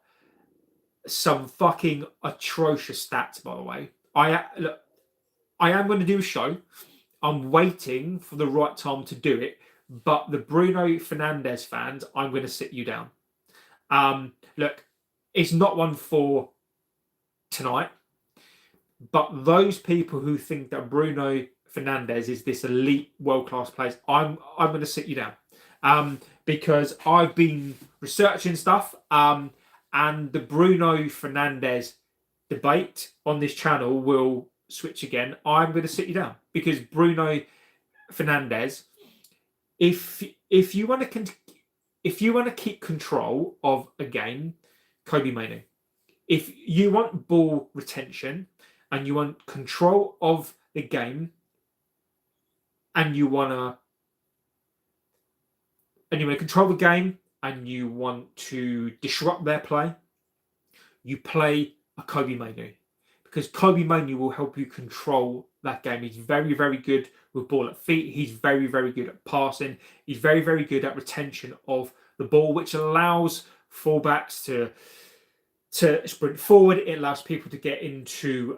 A: some fucking atrocious stats, by the way. I am going to do a show. I'm waiting for the right time to do it. But the Bruno Fernandes fans, I'm going to sit you down. Look, it's not one for tonight. But those people who think that Bruno Fernandes is this elite world-class player, I'm going to sit you down. Because I've been researching stuff. And the Bruno Fernandes debate on this channel will switch again. I'm going to sit you down because Bruno Fernandes, if you want to keep control of a game, Kobbie Mainoo. If you want ball retention and you want control of the game, and you want to control the game, and you want to disrupt their play, you play a Kobbie Mainoo. Because Kobbie Mainoo will help you control that game. He's very, very good with ball at feet. He's very, very good at passing. He's very, very good at retention of the ball, which allows fullbacks to sprint forward. It allows people to get into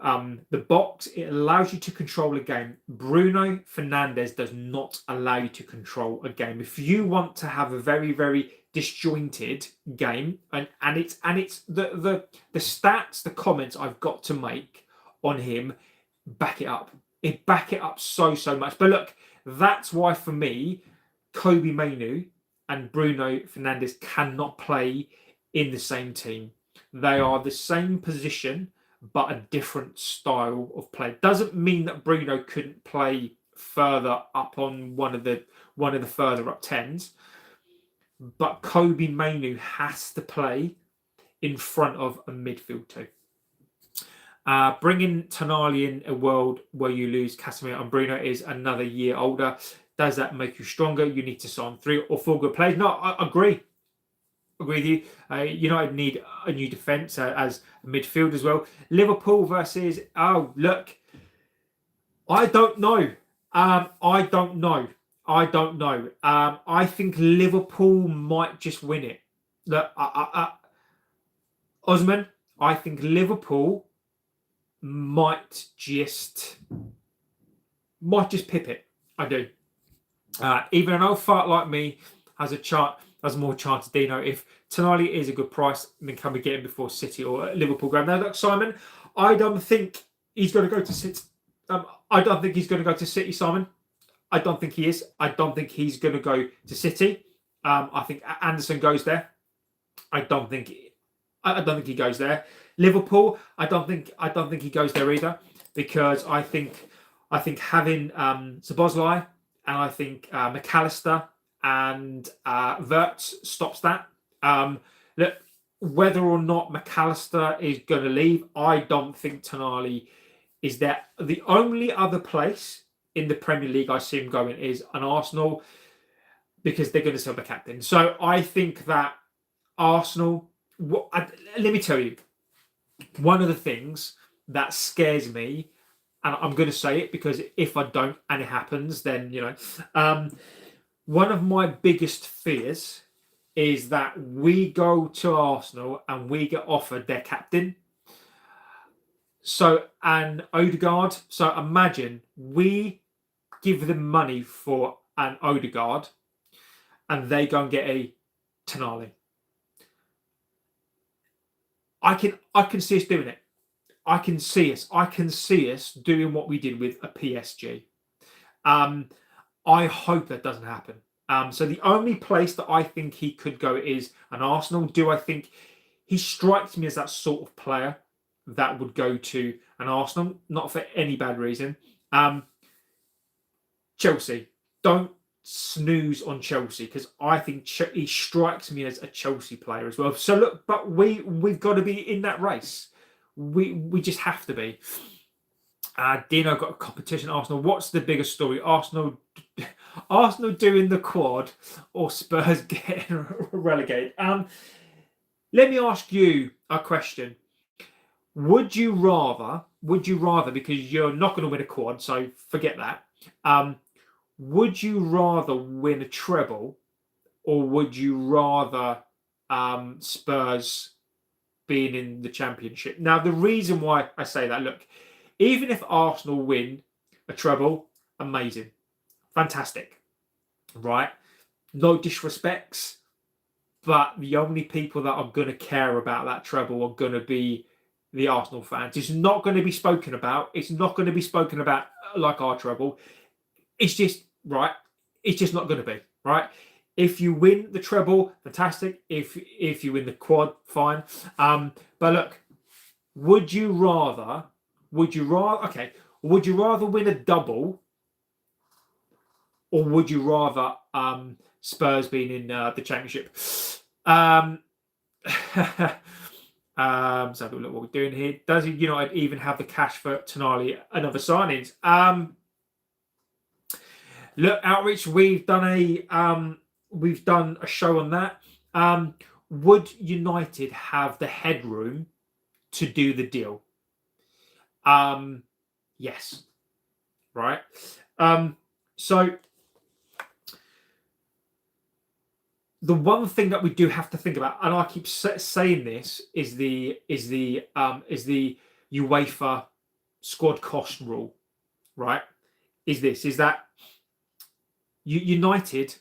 A: the box. It allows you to control a game. Bruno Fernandes does not allow you to control a game. If you want to have a very, very disjointed game, and it's the stats, the comments I've got to make on him back it up. It back it up so much. But look, that's why for me, Kobbie Mainoo and Bruno Fernandes cannot play in the same team. They are the same position, but a different style of play. Doesn't mean that Bruno couldn't play further up on one of the further up tens, but Kobbie Mainoo has to play in front of a midfield too. Bringing Tonali in a world where you lose Casemiro and Bruno is another year older. Does that make you stronger? You need to sign 3 or 4 good players. No, I agree. Agree with you. United need a new defence as a midfield as well. Liverpool versus... Oh, look. I don't know. I don't know. I think Liverpool might just win it. Look, Osman, I think Liverpool might just pip it. I do. Even an old fart like me has more chance. Dino, if Tonali is a good price, then can we get him before City or Liverpool? Now, look, Simon, I don't think he's going to go to City. I don't think he's going to go to City, Simon. I don't think he is. I don't think he's going to go to City. I think Anderson goes there. I don't think he goes there. Liverpool, I don't think he goes there either, because I think having Szoboszlai and I think McAllister and Wirtz stops that. Look, whether or not McAllister is going to leave, I don't think Tonali is there. The only other place in the Premier League I see him going is an Arsenal, because they're going to sell the captain. So I think that Arsenal... let me tell you, one of the things that scares me, and I'm going to say it because if I don't and it happens, then, one of my biggest fears is that we go to Arsenal and we get offered their captain. So, and Odegaard. So imagine we give them money for an Odegaard and they go and get a Tonali. I can see us doing it. I can see us doing what we did with a PSG. I hope that doesn't happen. So the only place that I think he could go is an Arsenal. Do I think he strikes me as that sort of player that would go to an Arsenal? Not for any bad reason. Chelsea. Don't snooze on Chelsea because I think he strikes me as a Chelsea player as well. So look, but we've got to be in that race. We just have to be. Dino got a competition. Arsenal. What's the biggest story? Arsenal doing the quad or Spurs getting relegated? Let me ask you a question. Would you rather, because you're not going to win a quad, so forget that. Would you rather win a treble or would you rather Spurs being in the championship? Now, the reason why I say that, look, even if Arsenal win a treble, amazing, fantastic, right? No disrespects, but the only people that are going to care about that treble are going to be the Arsenal fans. It's not going to be spoken about. It's not going to be spoken about like our treble. It's just, right, it's just not going to be, right? If you win the treble, fantastic. If you win the quad, fine. But look, would you rather win a double or would you rather Spurs being in the championship? So have a look what we're doing here. Does United even have the cash for Tonali and other signings? Look, outreach. We've done a show on that. Would United have the headroom to do the deal? Yes. Right. So the one thing that we do have to think about, and I keep saying this, is the UEFA squad cost rule, right? Is that United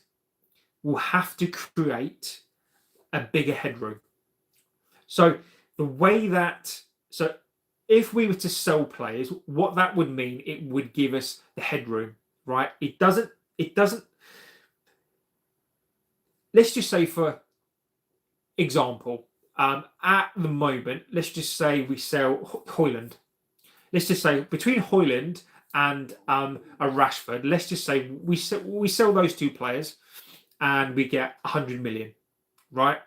A: will have to create a bigger headroom. So the way that, so if we were to sell players, what that would mean, it would give us the headroom, right? It doesn't, let's just say, for example, at the moment, let's just say we sell Højlund. Let's just say between Højlund and a Rashford, let's just say we sell those two players and we get 100 million, right?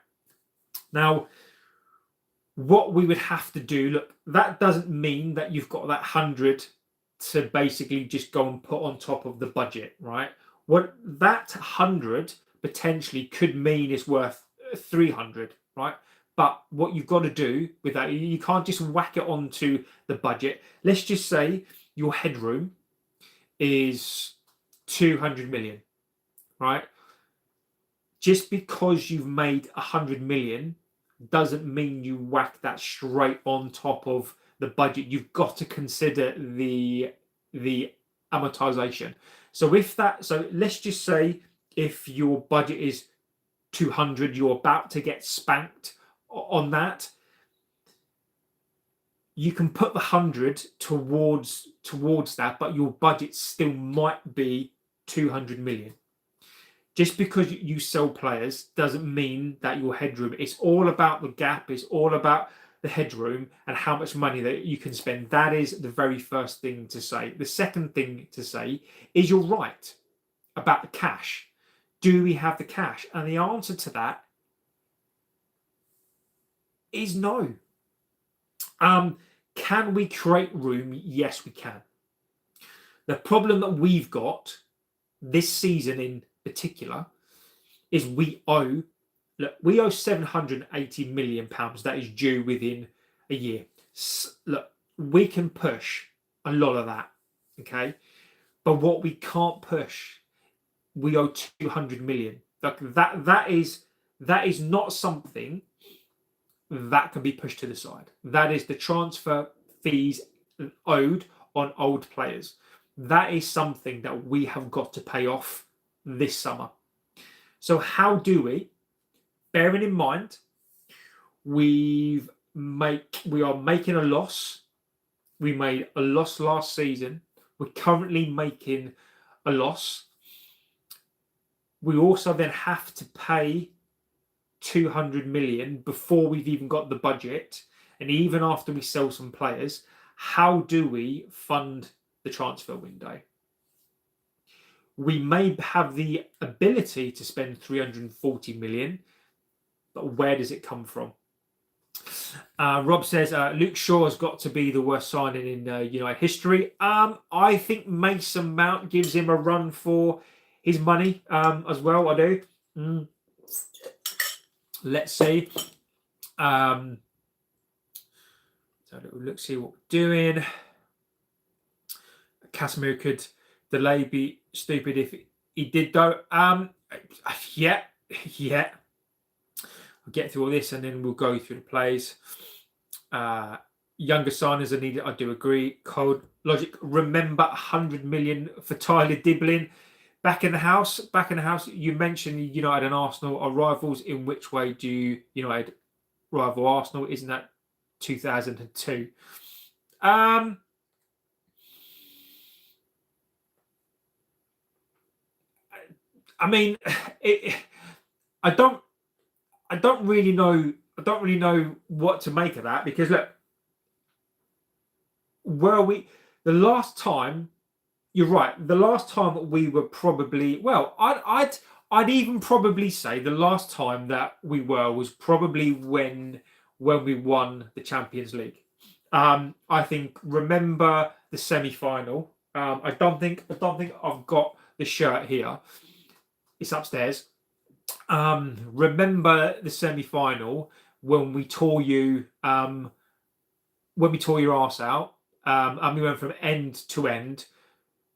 A: Now, what we would have to do, look, that doesn't mean that you've got that 100 to basically just go and put on top of the budget, right? What that 100 potentially could mean is worth 300, right? But what you've got to do with that, you can't just whack it onto the budget. Let's just say your headroom is 200 million, right? Just because you've made 100 million doesn't mean you whack that straight on top of the budget. You've got to consider the amortization. So let's just say if your budget is 200, you're about to get spanked on that. You can put the 100 towards that, but your budget still might be 200 million. Just because you sell players doesn't mean that your headroom. It's all about the gap. It's all about the headroom and how much money that you can spend. That is the very first thing to say. The second thing to say is you're right about the cash. Do we have the cash? And the answer to that is no. Can we create room? Yes, we can. The problem that we've got this season in particular is we owe 780 million pounds that is due within a year. Look, we can push a lot of that, okay? But what we can't push we owe 200 million. Like that is not something that can be pushed to the side. That is the transfer fees owed on old players. That is something that we have got to pay off this summer. So how do we, bearing in mind we are making a loss. We made a loss last season. We're currently making a loss. We also then have to pay 200 million before we've even got the budget, and even after we sell some players. How do we fund the transfer window? We may have the ability to spend 340 million, but where does it come from? Rob says Luke Shaw has got to be the worst signing in United history. I think Mason Mount gives him a run for his money as well. I do. Let's see. So let's see what we're doing. Casemiro could delay be stupid if he did though. Yeah. We'll get through all this and then we'll go through the plays. Younger signers are needed. I do agree. Cold logic. Remember 100 million for Tyler Diblin. Back in the house. You mentioned United and Arsenal are rivals. In which way do United rival Arsenal? Isn't that 2002? I mean, I don't really know. I don't really know what to make of that, because look, were we the last time? You're right. The last time we were probably, well, I'd even probably say the last time that we were was probably when we won the Champions League. I think, remember the semi-final. I don't think I've got the shirt here. It's upstairs. Remember the semi-final when we tore your arse out, and we went from end to end.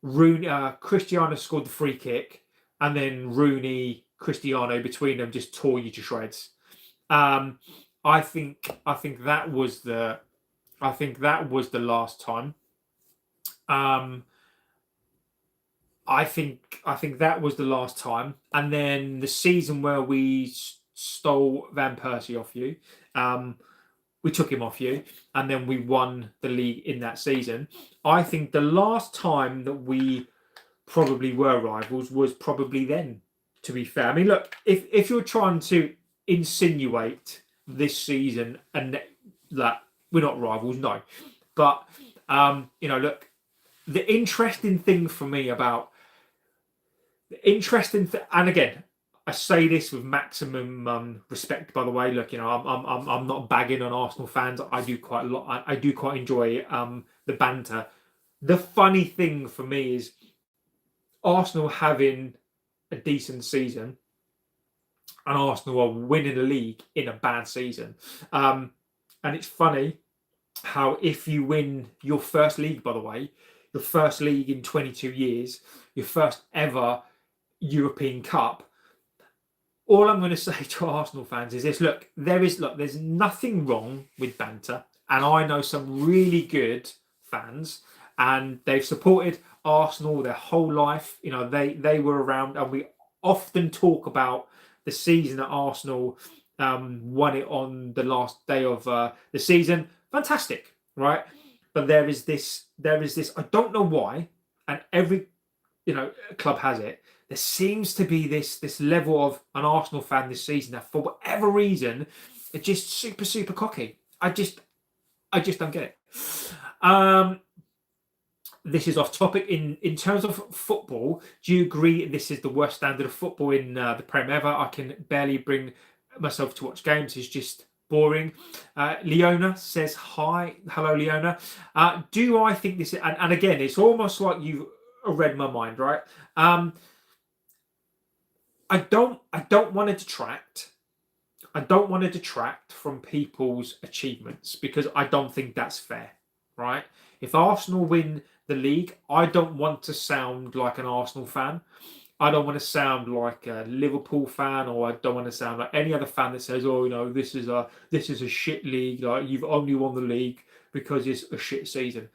A: Rooney, Cristiano scored the free kick, and then Rooney, Cristiano between them just tore you to shreds. I think that was the last time. I think that was the last time. And then the season where we stole Van Persie off you, we took him off you, and then we won the league in that season. I think the last time that we probably were rivals was probably then, to be fair. I mean, look, if you're trying to insinuate this season and that we're not rivals, no. But, look, the interesting thing for me about and again, I say this with maximum respect, by the way. Look, I'm not bagging on Arsenal fans. I do quite a lot. I do quite enjoy the banter. The funny thing for me is Arsenal having a decent season and Arsenal are winning the league in a bad season. And it's funny how if you win your first league, by the way, your first league in 22 years, your first ever European Cup, all I'm going to say to Arsenal fans is this: there's nothing wrong with banter, and I know some really good fans, and they've supported Arsenal their whole life. They were around, and we often talk about the season that Arsenal won it on the last day of the season. Fantastic, right? But there is this. I don't know why, and every club has it. There seems to be this level of an Arsenal fan this season that, for whatever reason, are just super cocky. I just don't get it. This is off topic. In terms of football, do you agree this is the worst standard of football in the Premier ever? I can barely bring myself to watch games. It's just boring. Leona says hi. Hello, Leona. Do I think this? And again, it's almost like you've read my mind, right? I don't want to detract. I don't want to detract from people's achievements, because I don't think that's fair, right? If Arsenal win the league, I don't want to sound like an Arsenal fan. I don't want to sound like a Liverpool fan, or I don't want to sound like any other fan that says, "Oh, this is a shit league. Like you've only won the league because it's a shit season."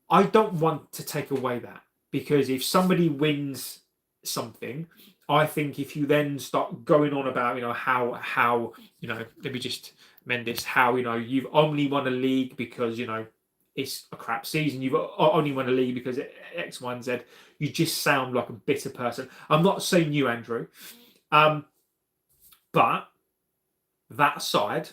A: I don't want to take away that, because if somebody wins something, I think if you then start going on about how let me just mend this, how you've only won a league because it's a crap season, you've only won a league because X, Y, and Z, you just sound like a bitter person. I'm not saying you, Andrew, but that aside,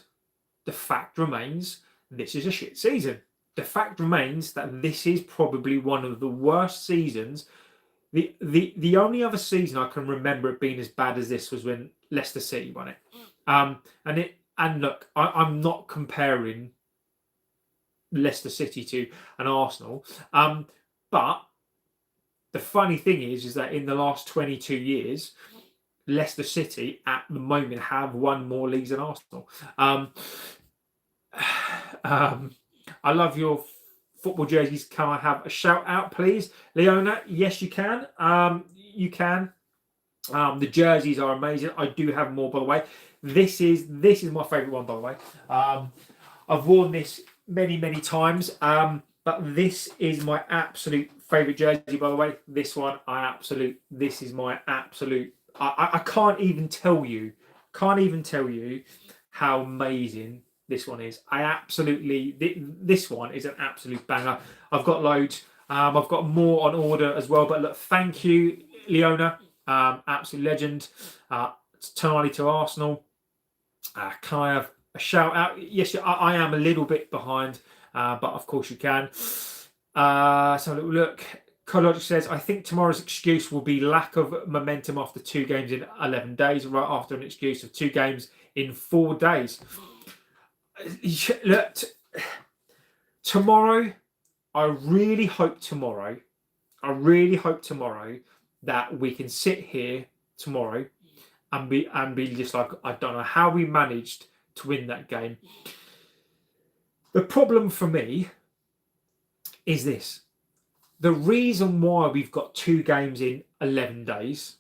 A: the fact remains this is a shit season. The fact remains that this is probably one of the worst seasons. The only other season I can remember it being as bad as this was when Leicester City won it. And look, I'm not comparing Leicester City to an Arsenal. But the funny thing is that in the last 22 years, Leicester City at the moment have won more leagues than Arsenal. I love your football jerseys. Can I have a shout out, please? Leona, yes, you can. You can. The jerseys are amazing. I do have more, by the way. This is my favourite one, by the way. I've worn this many, many times. But this is my absolute favourite jersey, by the way. This one, this is my absolute. I can't even tell you how amazing this one is. This one is an absolute banger. I've got loads. I've got more on order as well. But look, thank you, Leona. Absolute legend. Tonali to Arsenal. Can I have a shout out? Yes, I am a little bit behind, but of course you can. So look. Kobbie says, I think tomorrow's excuse will be lack of momentum after 2 games in 11 days, right after an excuse of 2 games in 4 days. Look, tomorrow, I really hope tomorrow that we can sit here tomorrow and be just like, I don't know how we managed to win that game. The problem for me is this. The reason why we've got 2 games in 11 days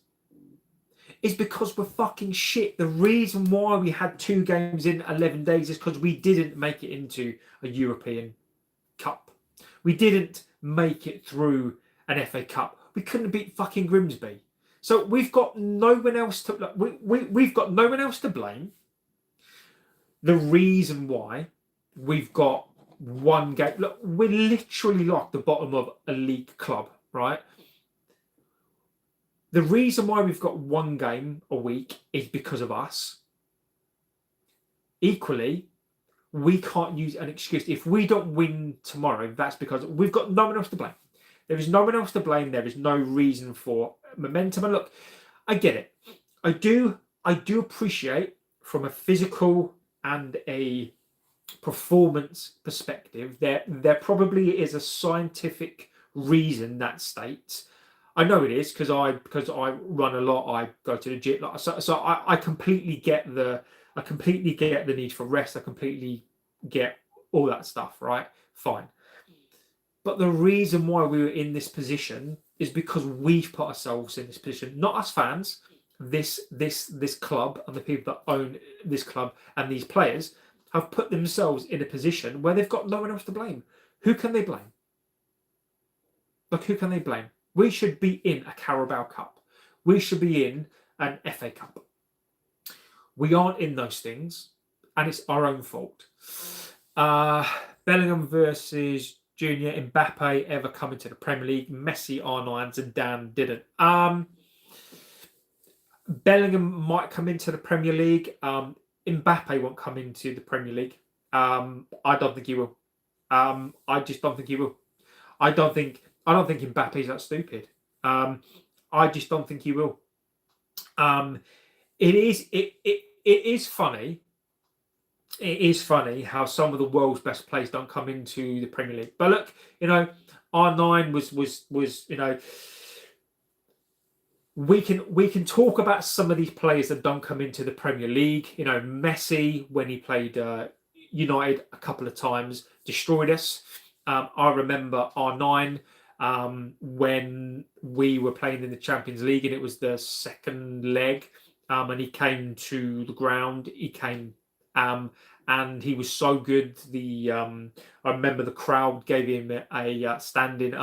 A: is because we're fucking shit. The reason why we had 2 games in 11 days is because we didn't make it into a European Cup. We didn't make it through an FA Cup. We couldn't beat fucking Grimsby. So we've got no one else to we've got no one else to blame. The reason why we've got 1 game. Look, we're literally like the bottom of a league club, right? The reason why we've got 1 game a week is because of us. Equally, we can't use an excuse. If we don't win tomorrow, that's because we've got no one else to blame. There is no one else to blame. There is no reason for momentum. And look, I get it. I do appreciate from a physical and a performance perspective, there probably is a scientific reason that states. I know it is because I run a lot. I go to the gym, so I completely get the need for rest. I completely get all that stuff. Right, fine. But the reason why we were in this position is because we've put ourselves in this position, not us fans. This club and the people that own this club and these players have put themselves in a position where they've got no one else to blame. Who can they blame? Like, who can they blame? We should be in a Carabao Cup. We should be in an FA Cup. We aren't in those things, and it's our own fault. Bellingham versus Junior. Mbappe ever coming to the Premier League? Messi, R9s, and Dan didn't. Bellingham might come into the Premier League. Mbappe won't come into the Premier League. I don't think he will. I just don't think he will. I don't think Mbappe's that stupid. I just don't think he will. It is funny. It is funny how some of the world's best players don't come into the Premier League. But look, R9 was we can talk about some of these players that don't come into the Premier League. Messi, when he played United a couple of times, destroyed us. I remember R9 when we were playing in the Champions League, and it was the second leg, and he came to the ground. He came, and he was so good. I remember the crowd gave him a standing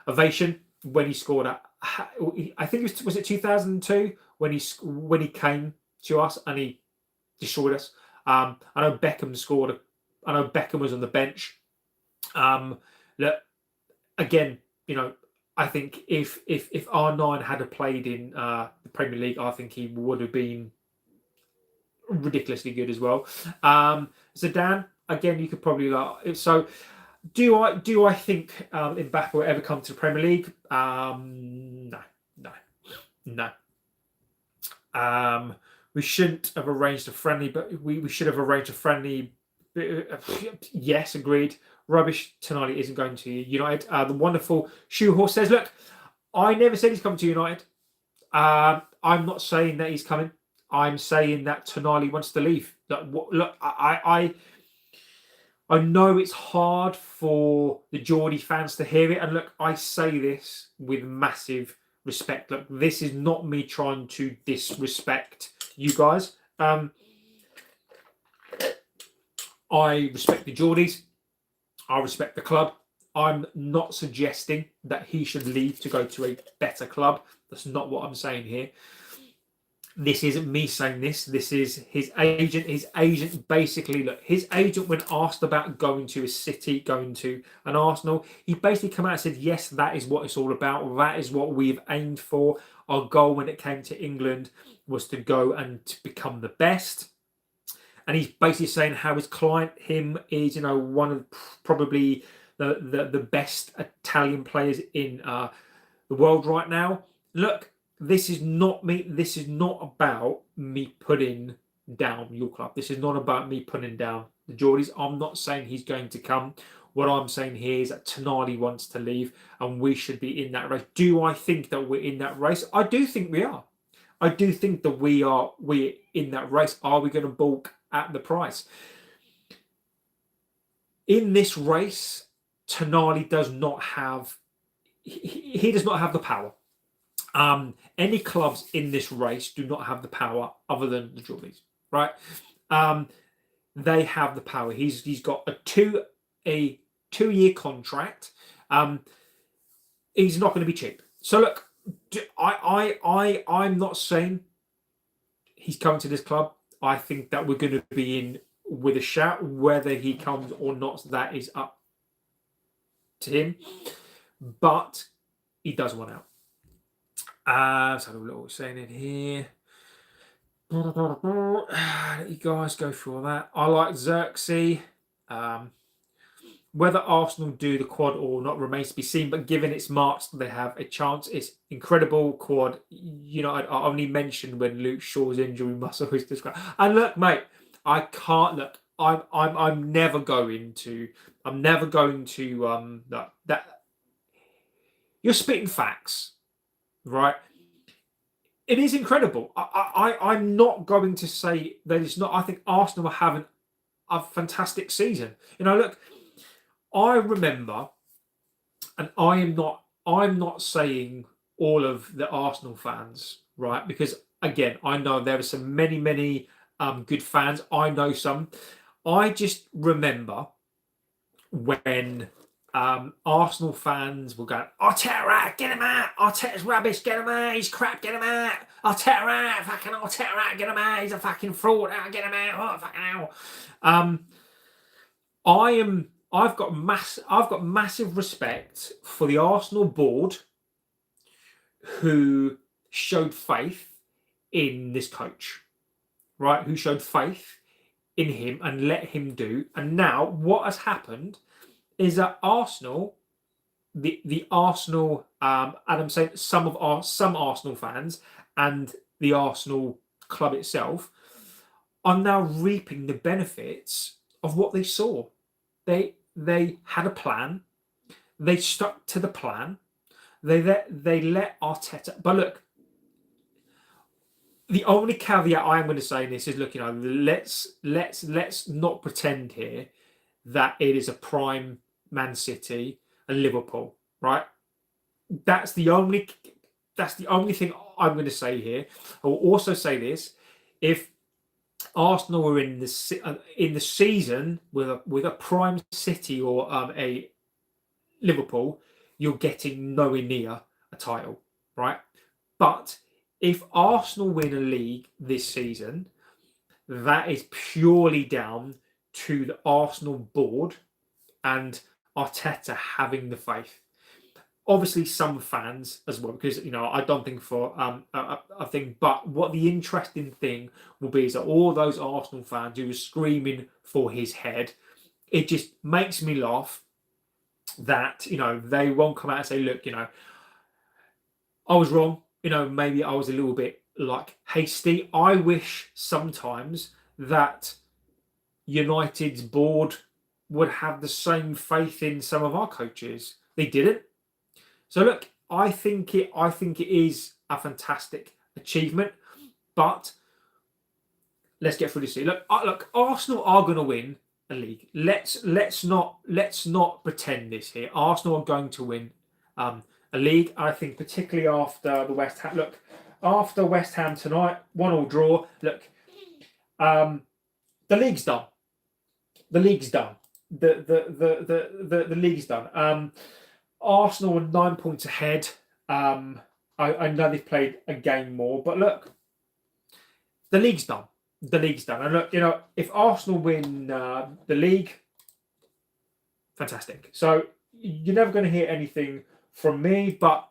A: ovation when he scored. I think was it 2002 when he came to us and he destroyed us. I know Beckham scored. I know Beckham was on the bench. That again, I think if R9 had played in the Premier League, I think he would have been ridiculously good as well. Zidane, again, you could probably so. Do I think Mbappe will ever come to the Premier League? No. We shouldn't have arranged a friendly, but we should have arranged a friendly. Yes, agreed. Rubbish. Tonali isn't going to United. The wonderful Shoehorse says, look, I never said he's coming to United. I'm not saying that he's coming. I'm saying that Tonali wants to leave. Look, I know it's hard for the Geordie fans to hear it. And look, I say this with massive respect. Look, this is not me trying to disrespect you guys. I respect the Geordies. I respect the club. I'm not suggesting that he should leave to go to a better club. That's not what I'm saying here. This isn't me saying this. This is his agent. His agent basically, look, his agent, when asked about going to a City, going to an Arsenal, he basically came out and said, yes, that is what it's all about. That is what we've aimed for. Our goal when it came to England was to go and to become the best. And he's basically saying how his client, him, is, one of probably the best Italian players in the world right now. Look, this is not me. This is not about me putting down your club. This is not about me putting down the Geordies. I'm not saying he's going to come. What I'm saying here is that Tonali wants to leave and we should be in that race. Do I think that we're in that race? I do think we are. I do think that we're in that race. Are we going to balk at the price? In this race, Tonali does not have, he does not have the power. Any clubs in this race do not have the power other than the Geordies, right? They have the power. He's got a two-year contract. He's not going to be cheap. So look, I'm not saying he's coming to this club. I think that we're going to be in with a shout. Whether he comes or not, that is up to him. But he does want out. So what we're saying in here. Let you guys go through all that. I like Xerxes. Whether Arsenal do the quad or not remains to be seen, but given its marks, they have a chance. It's incredible quad. I only mentioned when Luke Shaw's injury muscle was described. And look, mate, I can't look. I'm never going to that. You're spitting facts, right? It is incredible. I'm not going to say that it's not. I think Arsenal are having a fantastic season. Look, I remember, and I'm not saying all of the Arsenal fans, right? Because again, I know there are some many good fans. I know some. I just remember when Arsenal fans were going, Arteta, get him out! Arteta's rubbish, get him out! He's crap, get him out! Arteta out! Fucking Arteta out! Get him out! He's a fucking fraud! Get him out! Oh, fucking hell! I've got massive respect for the Arsenal board who showed faith in this coach, right? Who showed faith in him and let him do. And now what has happened is that Arsenal, the Arsenal, and I'm saying some Arsenal fans and the Arsenal club itself are now reaping the benefits of what they saw. They had a plan. They stuck to the plan. They let Arteta. But look, the only caveat I am going to say in this is, look, let's not pretend here that it is a prime Man City and Liverpool, right? that's the only thing I'm going to say here. I will also say this: if Arsenal were in the season with a prime City or a Liverpool, you're getting nowhere near a title, right? But if Arsenal win a league this season, that is purely down to the Arsenal board and Arteta having the faith. Obviously, some fans as well, because I don't think for a thing. But what the interesting thing will be is that all those Arsenal fans who were screaming for his head, it just makes me laugh that they won't come out and say, look, I was wrong. Maybe I was a little bit hasty. I wish sometimes that United's board would have the same faith in some of our coaches. They didn't. So look, I think it is a fantastic achievement, but let's get through this year. Look, Arsenal are going to win a league. Let's not pretend this here. Arsenal are going to win a league. I think particularly after the West Ham. Look, after West Ham tonight, 1-1 draw. Look, the league's done. The league's done. The league's done. Arsenal are 9 points ahead. I know they've played a game more, but look, the league's done. The league's done. And look, if Arsenal win the league, fantastic. So you're never going to hear anything from me, but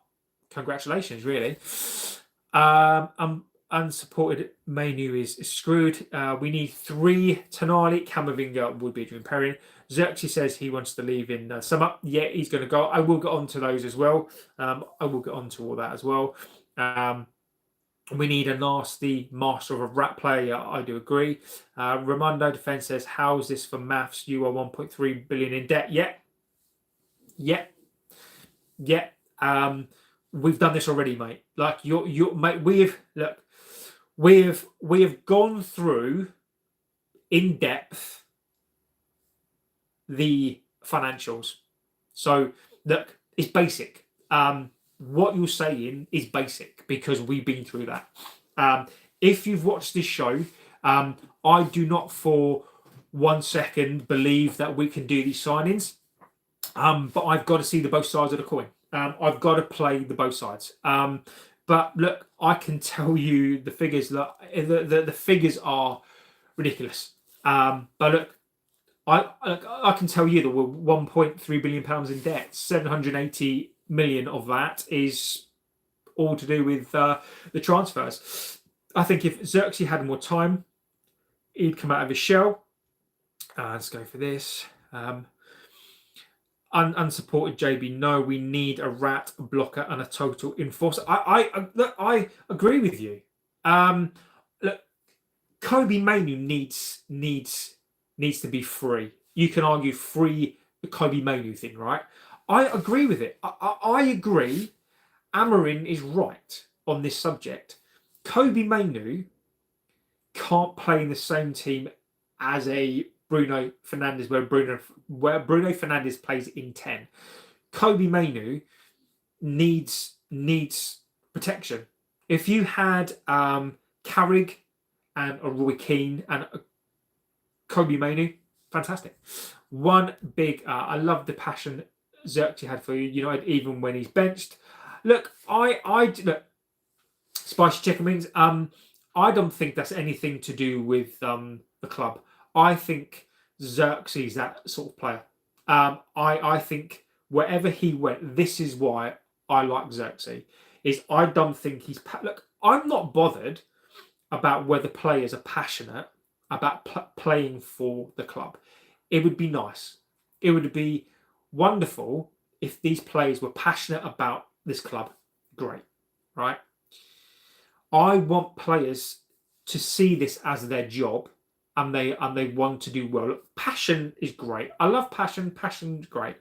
A: congratulations, really. Unsupported Mainoo is screwed. We need 3 Tonali. Camavinga would be a dream pairing. Xerxes says he wants to leave in summer. Yeah, he's going to go. I will get on to those as well. I will get on to all that as well. We need a nasty master of a rat player. I do agree. Ramondo Defense says, how's this for maths? You are 1.3 billion in debt. Yeah. We've done this already, mate. Like mate, we have gone through in depth the financials. So look, it's basic. What you're saying is basic because we've been through that. If you've watched this show, I do not for 1 second believe that we can do these signings. But I've got to see the both sides of the coin. I've got to play the both sides. But look, I can tell you the figures. The figures are ridiculous. But look, I can tell you that we're 1.3 billion pounds in debt. 780 million of that is all to do with the transfers. I think if Xerxes had more time, he'd come out of his shell. Let's go for this. Unsupported JB, no, we need a rat, a blocker, and a total enforcer. I agree with you. Look, Kobbie Mainoo needs to be free. You can argue free the Kobbie Mainoo thing, right? I agree with it. I agree. Amorim is right on this subject. Kobbie Mainoo can't play in the same team as a Bruno Fernandes, where Bruno Fernandes plays in 10. Kobbie Mainoo needs protection. If you had Carrick and a Roy Keane and a Kobbie Mainoo, fantastic. One big, I love the passion Xerxes had for United, even when he's benched. Look, look, spicy chicken wings. I don't think that's anything to do with the club. I think Xerxes that sort of player. I think wherever he went, this is why I like Xerxes. Is I don't think he's look. I'm not bothered about whether players are passionate about playing for the club. It would be nice. It would be wonderful if these players were passionate about this club. Great, right? I want players to see this as their job. And they want to do well. Look, passion is great. I love passion. Passion's great.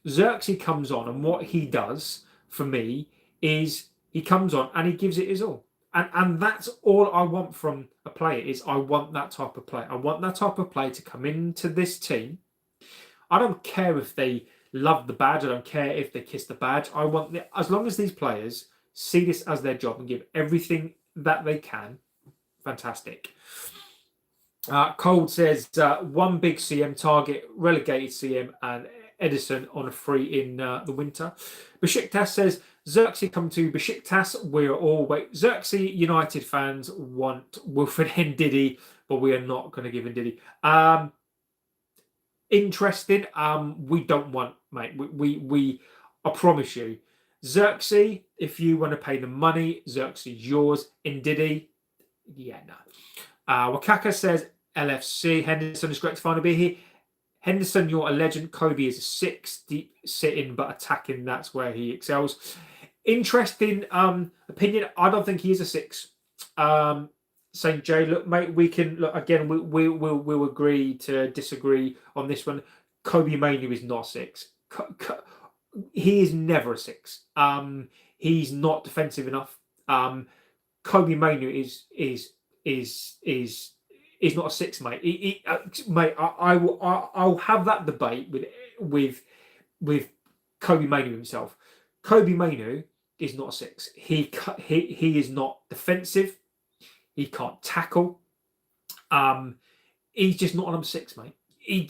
A: Xerxes comes on, and what he does for me is he comes on and he gives it his all. And that's all I want from a player. Is I want that type of player. I want that type of player to come into this team. I don't care if they love the badge. I don't care if they kiss the badge. I want, as long as these players see this as their job and give everything that they can, fantastic. Cold says one big CM target, relegated CM, and Edison on a free in the winter. Besiktas says Xerxes come to Besiktas. We're all Xerxes United fans want Wilfred Ndidi, but we are not going to give Ndidi. Interesting. We don't want, mate. We I promise you, Xerxes. If you want to pay the money, Xerxes yours. Ndidi, yeah, no. Wakaka says LFC. Henderson is great to finally be here. Henderson, you're a legend. Kobbie is a 6, deep sitting but attacking. That's where he excels. Interesting opinion. I don't think he is a 6. St. J, look, mate, we can look again. We'll agree to disagree on this one. Kobbie Mainoo is not 6. He is never a 6. He's not defensive enough. Kobbie Mainoo is not a 6, mate. Mate, I'll have that debate with Kobbie Mainoo himself. Kobbie Mainoo is not a 6. He is not defensive. He can't tackle. He's just not a number 6, mate. He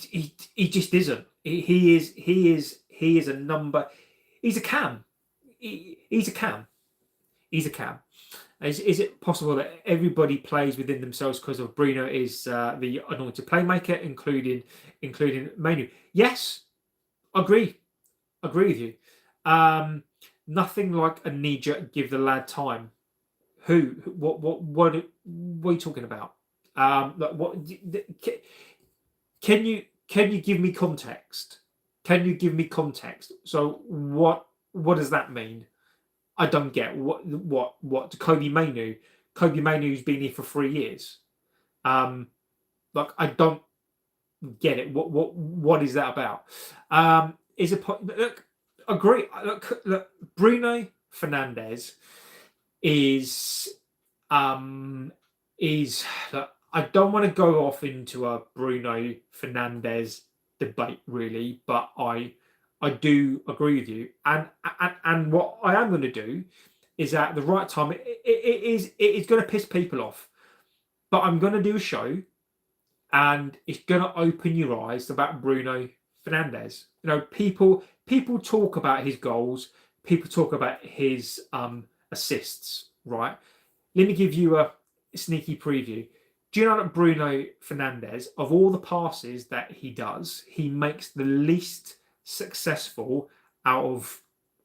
A: just isn't. He is a number. He's a cam. He's a cam. He's a cam. Is it possible that everybody plays within themselves because of Bruno is the anointed playmaker, including Mainoo? Yes, agree with you. Nothing like a knee-jerk give the lad time. Who? What are you talking about? Like what? Can you give me context? Can you give me context? So what does that mean? I don't get what Kobbie Mainoo. Kobbie Mainoo's been here for 3 years. Like I don't get it. What is that about? Is it look? Agree. Look. Bruno Fernandes is look, I don't want to go off into a Bruno Fernandes debate really, but I do agree with you, and what I am going to do is at the right time. It is going to piss people off, but I'm going to do a show, and it's going to open your eyes about Bruno Fernandes. You know, people talk about his goals, people talk about his assists. Right? Let me give you a sneaky preview. Do you know that Bruno Fernandes, of all the passes that he does, he makes the least successful out of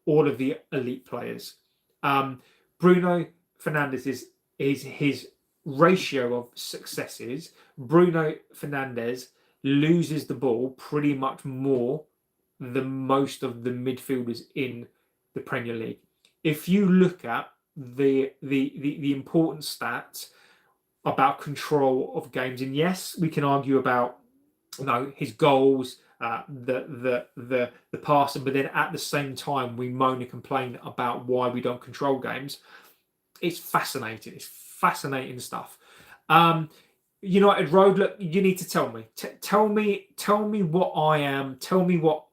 A: all of the elite players? Bruno Fernandes is his ratio of successes. Bruno Fernandes loses the ball pretty much more than most of the midfielders in the Premier League. If you look at the important stats about control of games, and yes, we can argue about his goals, the passing, but then at the same time we moan and complain about why we don't control games. It's fascinating. It's fascinating stuff. United Road, look, you need to tell me. Tell me what I am. Tell me what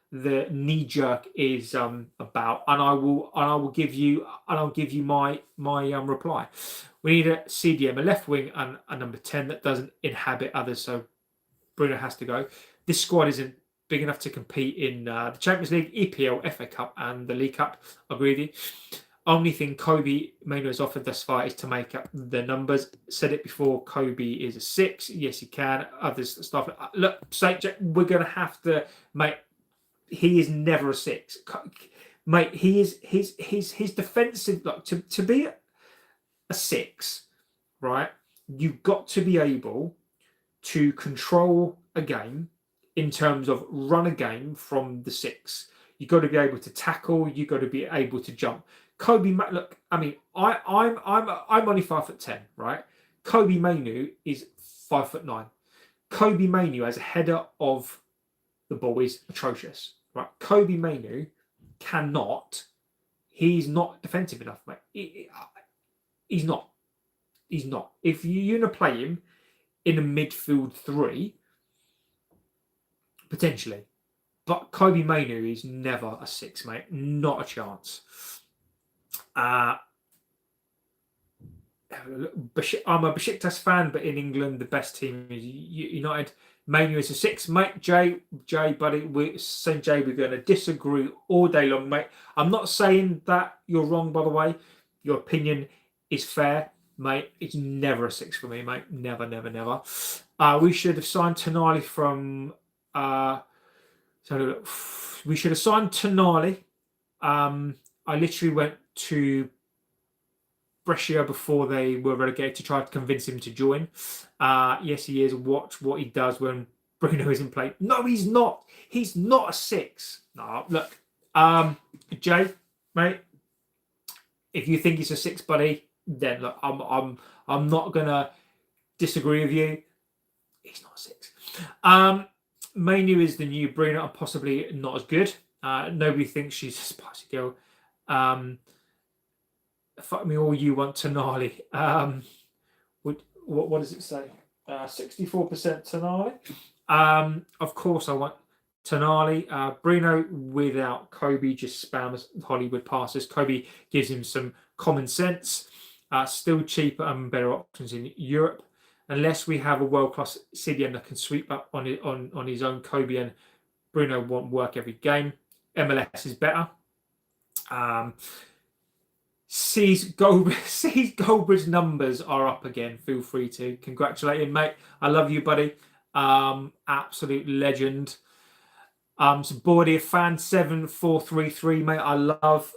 A: the knee jerk is about, and I'll give you my reply. We need a CDM, a left wing, and a number 10 that doesn't inhabit others. So Bruno has to go. This squad isn't big enough to compete in the Champions League, EPL, FA Cup, and the League Cup. I agree with you. Only thing Kobbie Mainoo has offered thus far is to make up the numbers. Said it before, Kobbie is a 6. Yes, he can. Others stuff. Look, we're going to have to, mate. He is never a 6, mate. He is his defensive. Like to be a 6, right? You've got to be able to control a game in terms of run a game from the 6. You've got to be able to tackle. You've got to be able to jump. Kobbie, look, I mean, I'm only 5'10", right? Kobbie Mainoo is 5'9". Kobbie Mainoo as a header of the ball is atrocious, right? Kobbie Mainoo cannot. He's not defensive enough, mate. He's not. He's not. If you're going to play him in a midfield 3, potentially, But Kobbie Mainoo is never a 6, mate. Not a chance. I'm a Besiktas fan, but in England, the best team is United. Mainoo is a 6, mate. Jay, buddy, we're going to disagree all day long, mate. I'm not saying that you're wrong, by the way. Your opinion is fair, mate. It's never a 6 for me, mate. Never, never, never. We should have signed Tonali from. So we should have signed Tonali. I literally went to Brescia before they were relegated to try to convince him to join. Yes, he is. Watch what he does when Bruno isn't playing. No, he's not. He's not a 6. No, look, Jay, mate. If you think he's a 6, buddy, then look, I'm not gonna disagree with you. He's not a 6. Mainoo is the new Bruno and possibly not as good. Nobody thinks she's a spicy girl. Fuck me all you want, Tonali. What does it say? 64% Tonali. Of course I want Tonali. Bruno without Kobbie just spams Hollywood passes. Kobbie gives him some common sense. Still cheaper and better options in Europe. Unless we have a world-class CDM that can sweep up on his own, Kobbie and Bruno won't work every game. MLS is better. C's Goldbridge numbers are up again. Feel free to congratulate him, mate. I love you, buddy. Absolute legend. Bordia fan 7433, mate. I love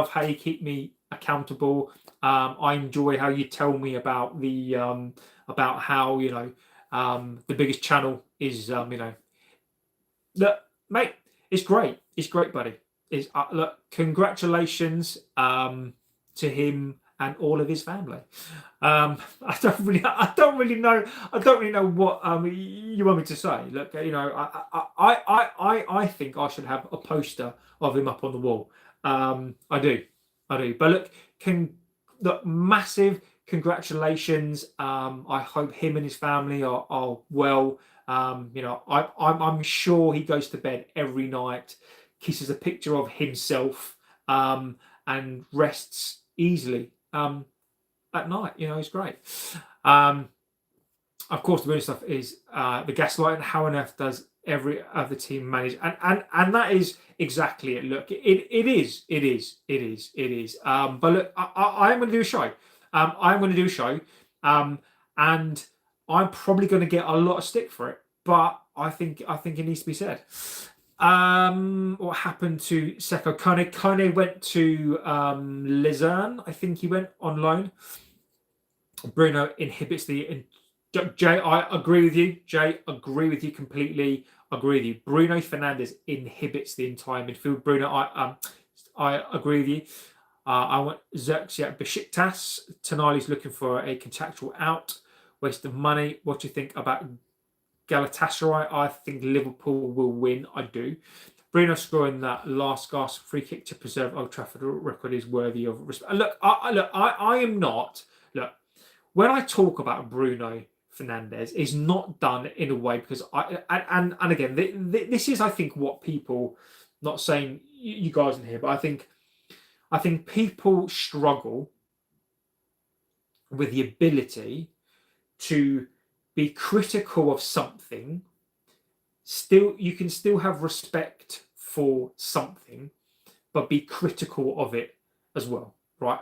A: how you keep me accountable. I enjoy how you tell me about the about how the biggest channel is look, mate. It's great. It's great, buddy. Look, congratulations to him and all of his family. I don't really know what you want me to say. Look, I think I should have a poster of him up on the wall. I do. But look, massive congratulations. I hope him and his family are well. I'm sure he goes to bed every night, kisses a picture of himself, and rests easily at night. It's great. Of course, the weird stuff is the gaslighting. How on earth does every other team manage? And that is exactly it. Look, it is. But look, I am going to do a show. I'm going to do a show, and I'm probably going to get a lot of stick for it. But I think it needs to be said. What happened to Seko Kone? Kone went to Luzern. I think he went on loan. Bruno inhibits the. Jay, I agree with you. Jay, agree with you completely. Agree with you. Bruno Fernandes inhibits the entire midfield. Bruno, I agree with you. I want Xerxia Besiktas. Tonali's looking for a contractual out. Waste of money. What do you think about Galatasaray? I think Liverpool will win. I do. Bruno scoring that last gasp free kick to preserve Old Trafford record is worthy of respect. Look, I am not. Look, when I talk about Bruno Fernandes, is not done in a way because and again, this is I think what people, not saying you guys in here, but I think people struggle with the ability to be critical of something. Still, you can still have respect for something, but be critical of it as well, right?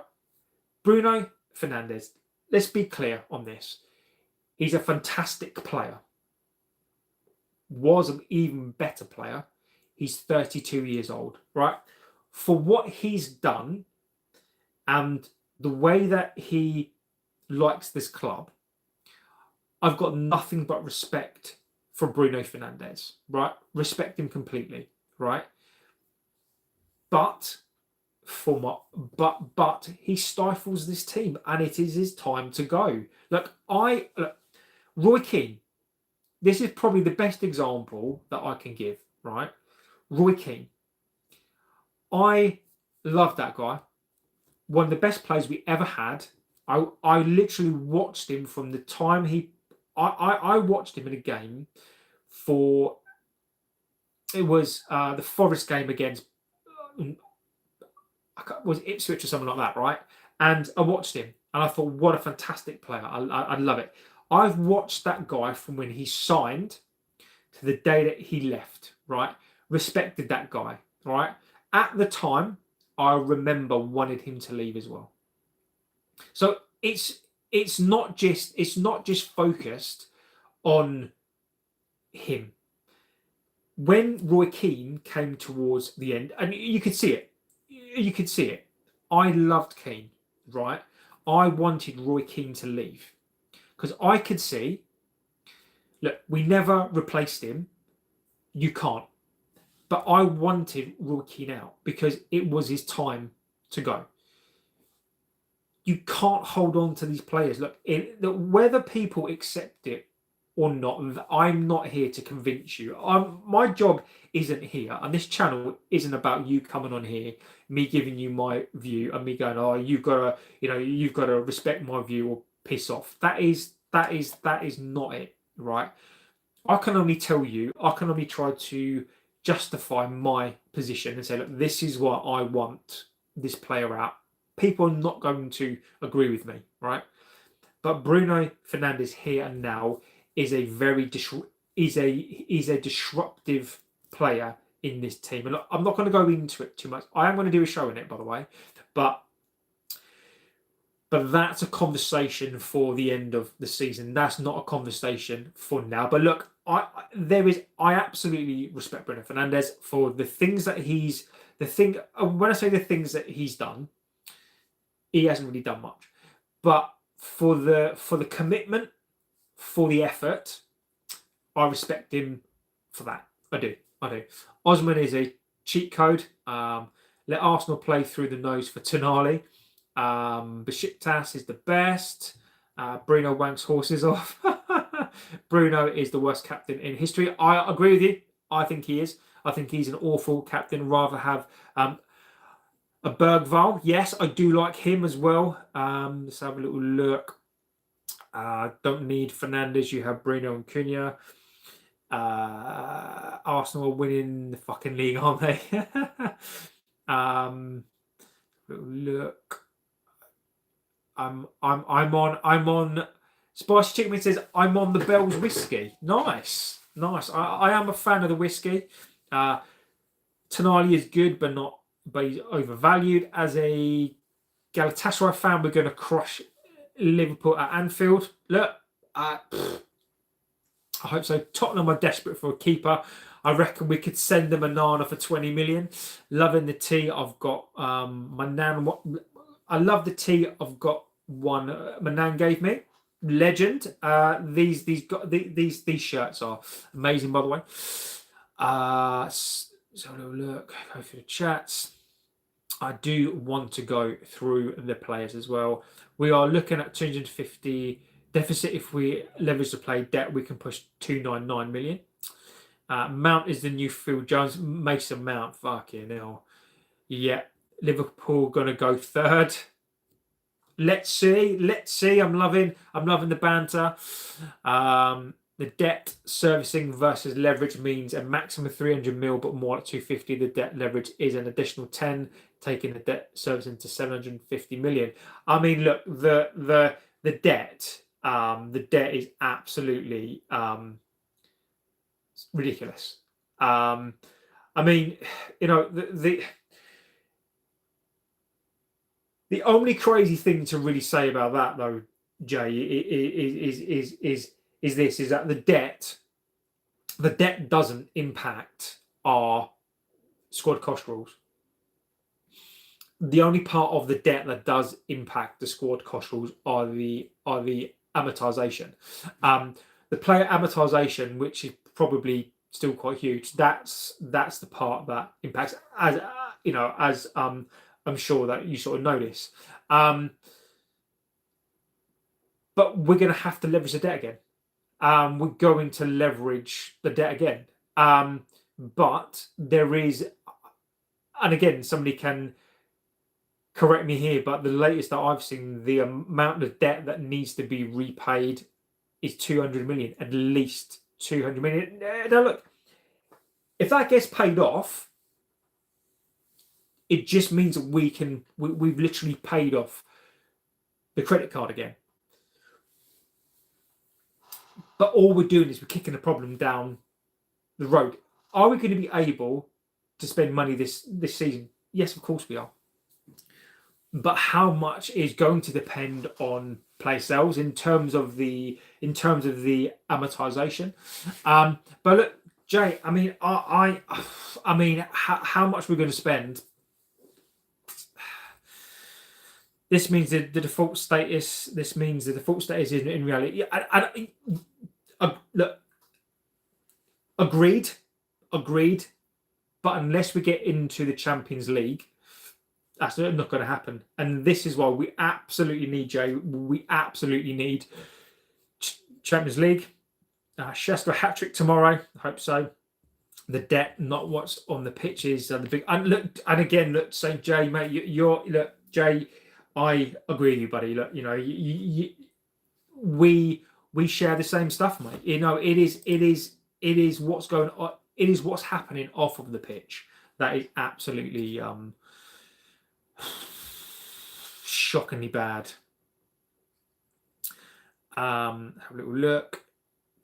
A: Bruno Fernandes, let's be clear on this. He's a fantastic player. Was an even better player. He's 32 years old, right? For what he's done and the way that he likes this club, I've got nothing but respect for Bruno Fernandes, right? Respect him completely, right? But he stifles this team, and it is his time to go. Look, Roy Keane. This is probably the best example that I can give, right? Roy Keane. I love that guy. One of the best players we ever had. I literally watched him from the time I watched him in a game for it was the Forest game against was Ipswich or something like that, right? And I watched him, and I thought, what a fantastic player! I love it. I've watched that guy from when he signed to the day that he left, right? Respected that guy, right? At the time, I remember wanted him to leave as well. So it's not just focused on him. When Roy Keane came towards the end, and you could see it. I loved Keane, right? I wanted Roy Keane to leave because I could see, look, we never replaced him. You can't. But I wanted Roy Keane out because it was his time to go. You can't hold on to these players. Look, whether people accept it or not, I'm not here to convince you. My job isn't here, and this channel isn't about you coming on here, me giving you my view, and me going, "Oh, you've got to respect my view or piss off." That is not it, right? I can only tell you. I can only try to justify my position and say, "Look, this is why I want this player out." People are not going to agree with me, right? But Bruno Fernandes here and now is a very disruptive player in this team. And I'm not going to go into it too much. I am going to do a show on it, by the way, but that's a conversation for the end of the season. That's not a conversation for now. But look, I absolutely respect Bruno Fernandes for the things that when I say the things that he's done, he hasn't really done much. But for the commitment, for the effort, I respect him for that. I do. Osman is a cheat code. Let Arsenal play through the nose for Tonali. Besiktas is the best. Bruno wanks horses off. Bruno is the worst captain in history. I agree with you. I think he is. I think he's an awful captain. Rather have a Bergvall. Yes, I do like him as well. Let's have a little look. Don't need Fernandes. You have Bruno and Cunha. Arsenal are winning the fucking league, aren't they? Look. I'm on. Spicy Chicken says I'm on the Bell's whiskey. Nice. I am a fan of the whiskey. Tonali is good, but he's overvalued. As a Galatasaray fan, we're going to crush Liverpool at Anfield. Look, I hope so. Tottenham are desperate for a keeper. I reckon we could send them a Nana for 20 million. Loving the tea. I've got my nan. I love the tea. I've got one my nan gave me. Legend. These shirts are amazing, by the way. So look, go through the chats. I do want to go through the players as well. We are looking at 250 deficit. If we leverage the play debt, we can push 299 million. Mount is the new Phil Jones. Mason Mount, fucking hell. Yeah, Liverpool gonna go third. Let's see. I'm loving the banter. The debt servicing versus leverage means a maximum of 300 mil, but more at 250. The debt leverage is an additional 10, taking the debt servicing to 750 million. I mean, look, the debt is absolutely ridiculous. I mean, the only crazy thing to really say about that, though, Jay, is that the debt doesn't impact our squad cost rules. The only part of the debt that does impact the squad cost rules are the amortization. The player amortization, which is probably still quite huge, that's the part that impacts, as I'm sure that you sort of notice. But we're going to have to leverage the debt again. We're going to leverage the debt again. But there is, and again, somebody can correct me here, but the latest that I've seen, the amount of debt that needs to be repaid is 200 million, at least 200 million. Now look, If that gets paid off, it just means that we've literally paid off the credit card again. But all we're doing is we're kicking the problem down the road. Are we going to be able to spend money this season? Yes, of course we are. But how much is going to depend on play sales in terms of the amortization. But look, Jay, I mean, I mean, how much we're going to spend. This means the default status. This means the default status is in reality. Look, agreed. But unless we get into the Champions League, that's not going to happen. And this is why we absolutely need, Jay. We absolutely need Champions League. Shasta hat-trick tomorrow. I hope so. The debt, not what's on the pitches, the big. And look, and again, look, St. Jay, mate. Look, Jay. I agree with you, buddy. Look, you know, we share the same stuff, mate. You know, it is what's going on. It is what's happening off of the pitch that is absolutely shockingly bad. Have a little look.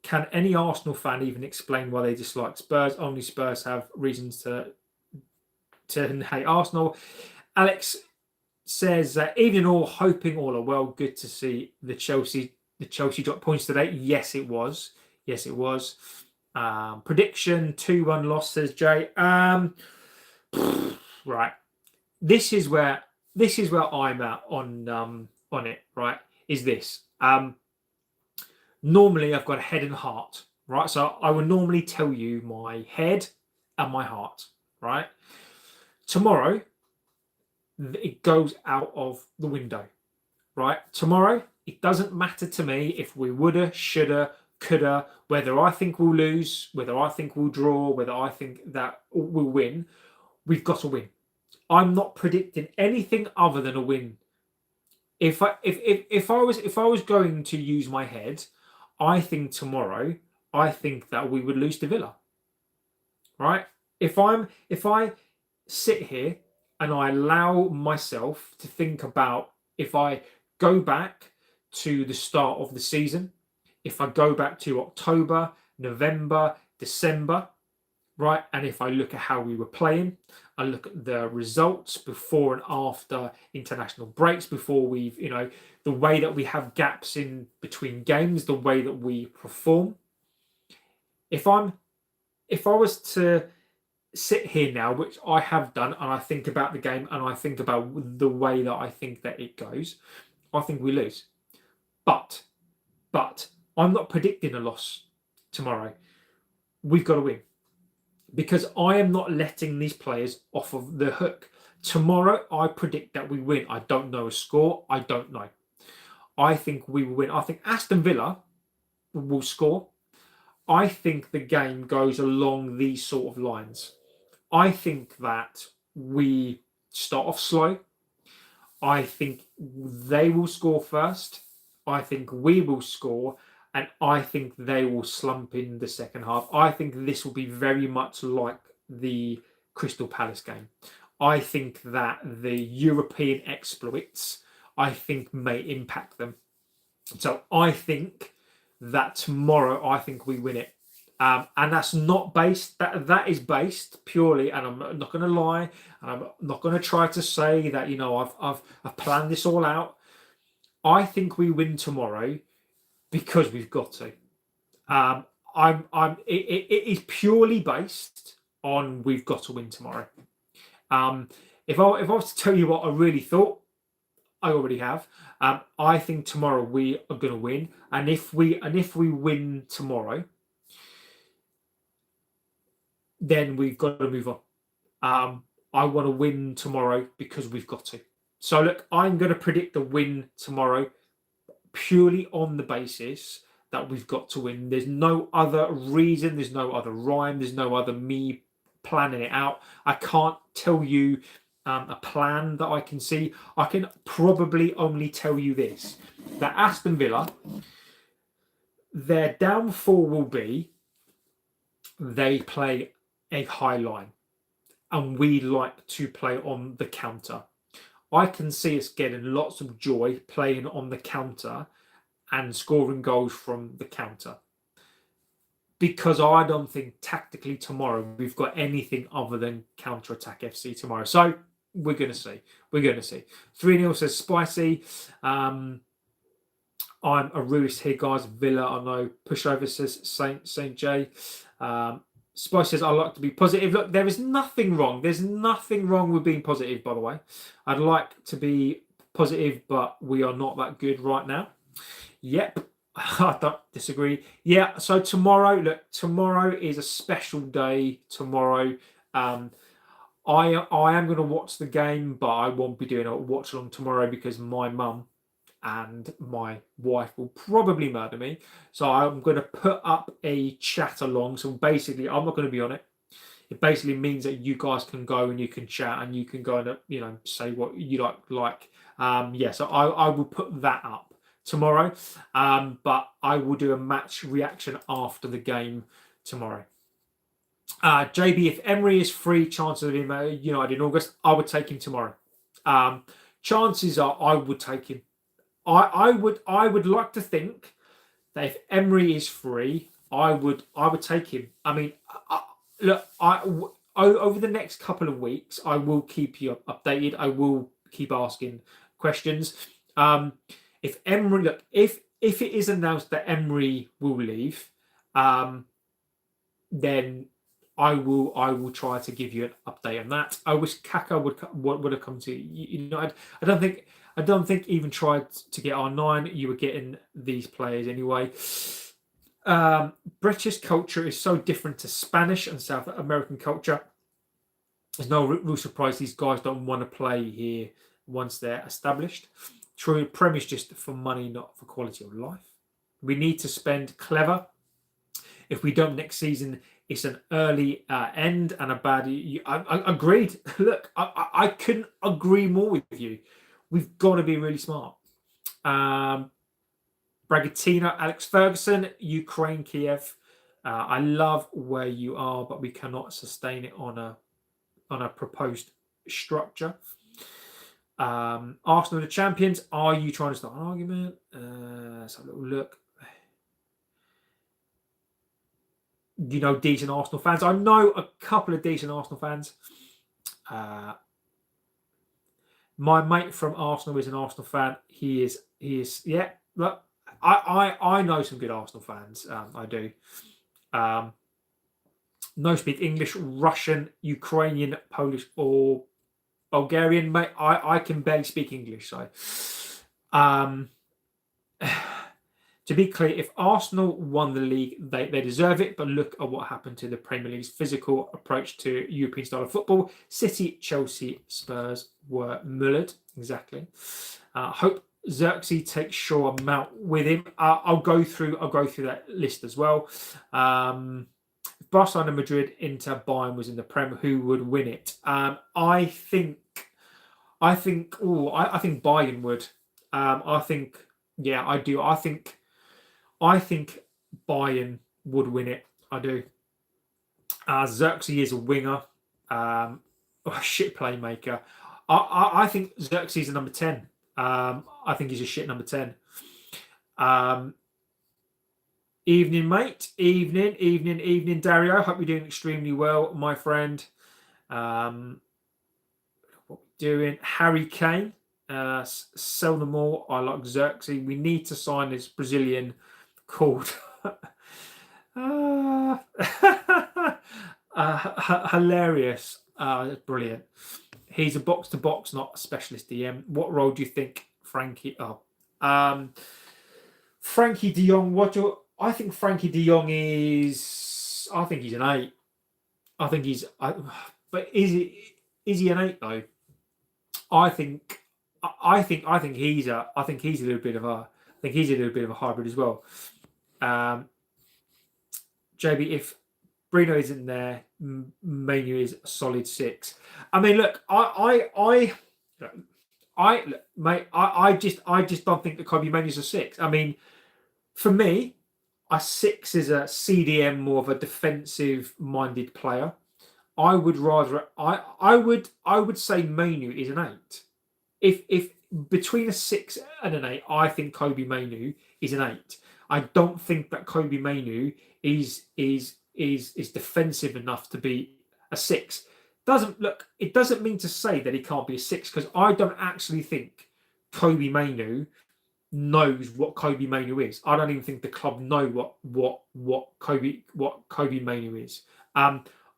A: Can any Arsenal fan even explain why they dislike Spurs? Only Spurs have reasons to hate Arsenal. Alex says, evening all, hoping all are well. Good to see the Chelsea dropped points today. Yes, it was. Yes, it was. Prediction 2-1 loss, says Jay. Right. This is where I'm at on it, right? Is this. Normally I've got a head and heart, right? So I would normally tell you my head and my heart, right? Tomorrow it goes out of the window, right? Tomorrow, it doesn't matter to me if we woulda, shoulda, coulda, whether I think we'll lose, whether I think we'll draw, whether I think that we'll win. We've got to win. I'm not predicting anything other than a win. If I was going to use my head, I think tomorrow, I think that we would lose to Villa. Right? If I sit here and I allow myself to think about, if I go back to the start of the season, if I go back to October, November, December, right, and if I look at how we were playing, I look at the results before and after international breaks, before we've, you know, the way that we have gaps in between games, the way that we perform. If I was to sit here now, which I have done, and I think about the game and I think about the way that I think that it goes, I think we lose. But I'm not predicting a loss tomorrow. We've got to win, because I am not letting these players off of the hook. Tomorrow, I predict that we win. I don't know a score. I don't know. I think we will win. I think Aston Villa will score. I think the game goes along these sort of lines. I think that we start off slow. I think they will score first. I think we will score. And I think they will slump in the second half. I think this will be very much like the Crystal Palace game. I think that the European exploits, I think, may impact them. So I think that tomorrow, I think we win it. And that's not based, that is based purely, and I'm not going to lie, and I'm not going to try to say that, you know, I've planned this all out. I think we win tomorrow because we've got to. It is purely based on we've got to win tomorrow. If I was to tell you what I really thought, I already have. I think tomorrow we are going to win, and if we win tomorrow, then we've got to move on. I want to win tomorrow because we've got to. So look, I'm going to predict a win tomorrow purely on the basis that we've got to win. There's no other reason, there's no other rhyme, there's no other me planning it out. I can't tell you a plan that I can see. I can probably only tell you this, that Aston Villa, their downfall will be they play a high line, and we like to play on the counter. I can see us getting lots of joy playing on the counter and scoring goals from the counter, because I don't think tactically tomorrow we've got anything other than counter-attack FC tomorrow. So we're going to see. We're going to see. 3-0 says Spicy. I'm a realist here, guys. Villa, I know. Pushover says Saint J. Spice says, I like to be positive. Look, there is nothing wrong. There's nothing wrong with being positive, by the way. I'd like to be positive, but we are not that good right now. Yep. I don't disagree. Yeah, so tomorrow, look, tomorrow is a special day. Tomorrow, I am going to watch the game, but I won't be doing a watch along tomorrow because my mum and my wife will probably murder me. So I'm going to put up a chat along. So basically, I'm not going to be on it. It basically means that you guys can go and you can chat and you can go and say what you like. Yeah, so I will put that up tomorrow, but I will do a match reaction after the game tomorrow. JB, if Emery is free, chances of him United in August, I would take him tomorrow. Chances are I would take him. I would like to think that if Emery is free, I would take him. I mean, look, over the next couple of weeks, I will keep you updated. I will keep asking questions. If Emery, look, if it is announced that Emery will leave, then I will try to give you an update on that. I wish Kaka would have come to United. I don't think even tried to get R9. You were getting these players anyway. British culture is so different to Spanish and South American culture. There's no real surprise these guys don't want to play here once they're established. True, Prem is just for money, not for quality of life. We need to spend clever. If we don't next season, it's an early end and a bad... I agreed. Look, I couldn't agree more with you. We've got to be really smart. Bragantino, Alex Ferguson, Ukraine, Kiev. I love where you are, but we cannot sustain it on a proposed structure. Arsenal the champions. Are you trying to start an argument? Let's have a little look. Decent Arsenal fans. I know a couple of decent Arsenal fans. My mate from Arsenal is an Arsenal fan. He is. Yeah. Look, I know some good Arsenal fans. I do. No speak English, Russian, Ukrainian, Polish, or Bulgarian, mate. I can barely speak English, so to be clear, if Arsenal won the league, they deserve it. But look at what happened to the Premier League's physical approach to European style of football. City, Chelsea, Spurs were mullered. Exactly. Hope Xerxes takes Shaw and Mount with him. I'll go through that list as well. If Barcelona, Madrid, Inter, Bayern was in the Prem, who would win it? I think Bayern would. I do. I think Bayern would win it. I do. Xerxes is a winger. Shit playmaker. I think Xerxes is a number 10. I think he's a shit number 10. Evening, mate. Evening, Dario. Hope you're doing extremely well, my friend. What we doing? Harry Kane. Sell them all. I like Xerxes. We need to sign this Brazilian called hilarious. Brilliant. He's a box to box, not a specialist DM. What role do you think Frankie? Frankie De Jong. I think Frankie De Jong is. I think he's an 8. I think he's. But is he an 8 though? I think he's a. I think he's a little bit of a. I think he's a little bit of a hybrid as well. JB, if Bruno isn't there, Mainoo is a solid 6. I mean, look, I just don't think that Kobbie Mainoo's a 6. I mean, for me, a 6 is a CDM, more of a defensive-minded player. I would rather I would say Mainoo is an 8. If between a 6 and an 8, I think Kobbie Mainoo is an 8. I don't think that Kobbie Mainoo is defensive enough to be a 6. It doesn't mean to say that he can't be a 6, because I don't actually think Kobbie Mainoo knows what Kobbie Mainoo is. I don't even think the club know what Kobbie Mainoo is.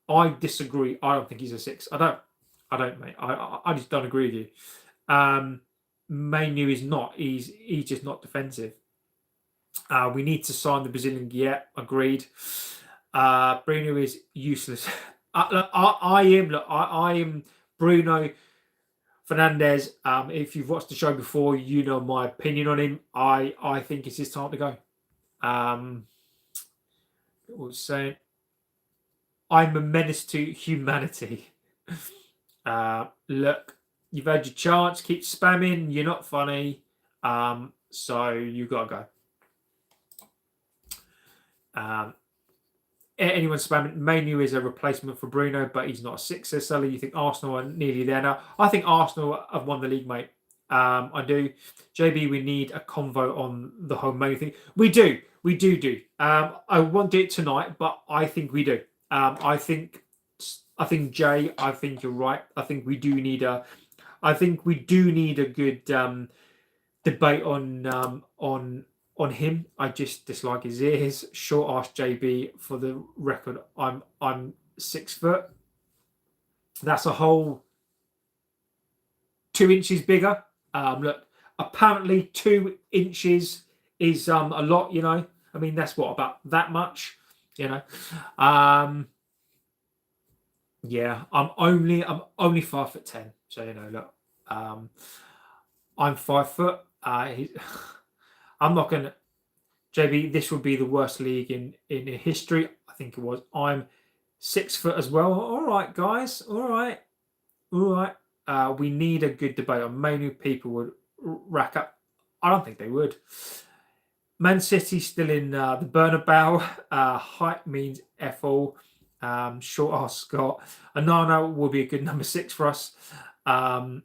A: I disagree. I don't think he's a 6. I don't, mate. I just don't agree with you. Mainoo is not. He's just not defensive. We need to sign the Brazilian. Yeah, agreed. Bruno is useless. I am Bruno Fernandes. If you've watched the show before, you know my opinion on him. I think it's his time to go. What was saying? I'm a menace to humanity. Look, you've had your chance. Keep spamming. You're not funny. So you gotta go. Anyone spamming? Mainoo is a replacement for Bruno, but he's not a 6. Says Sully. You think Arsenal are nearly there now? I think Arsenal have won the league, mate. I do. JB, we need a convo on the whole Mainoo thing. We do. I won't do it tonight, but I think we do. I think Jay. I think you're right. I think we do need a good debate on him. I just dislike his ears. Short ass JB. For the record, I'm 6 foot. That's a whole 2 inches bigger. Look, apparently 2 inches is a lot. You know, I mean that's what, about that much. You know, yeah. I'm only 5'10". So you know, look, I'm 5 foot. I'm not gonna. JB, this would be the worst league in history. I think it was. I'm 6 foot as well. All right, guys. All right. We need a good debate on Mainoo. People would rack up. I don't think they would. Man City still in the Bernabeu. Height means F all. Short ass Scott. Anana will be a good number 6 for us. I'm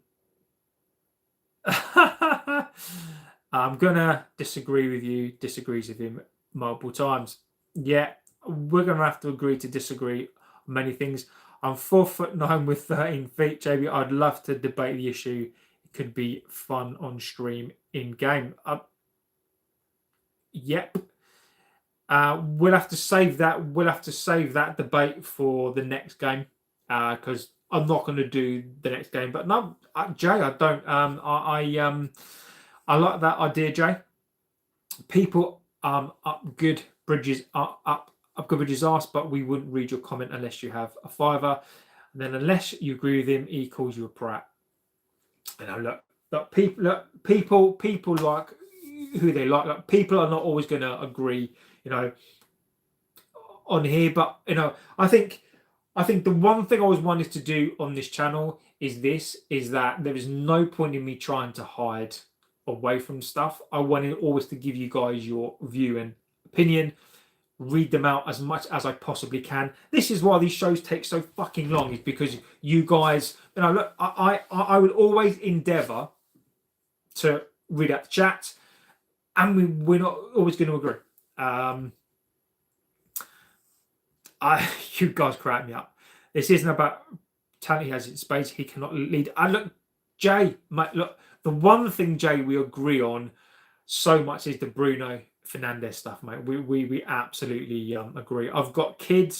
A: gonna disagree with you. Disagrees with him multiple times. Yeah, we're gonna have to agree to disagree on many things. I'm 4'9" with 13 feet, JB. I'd love to debate the issue. It could be fun on stream in game. Yep. We'll have to save that. We'll have to save that debate for the next game, because I'm not going to do the next game. But no, Jay, I don't. I like that idea, Jay. People up good bridges up good bridges arse, but we wouldn't read your comment unless you have a fiver. And then unless you agree with him, he calls you a prat. You know, look, people like who they like. Like, people are not always going to agree, you know, on here. But you know, I think the one thing I always wanted to do on this channel is that there is no point in me trying to hide away from stuff. I wanted always to give you guys your view and opinion, read them out as much as I possibly can. This is why these shows take so fucking long, is because you guys, you know, look, I would always endeavour to read out the chat, and we're not always going to agree. You guys crack me up. This isn't about talent he has in space. He cannot lead. And look, Jay, mate, look, the one thing, Jay, we agree on so much is the Bruno Fernandes stuff, mate. We absolutely agree. I've got a kid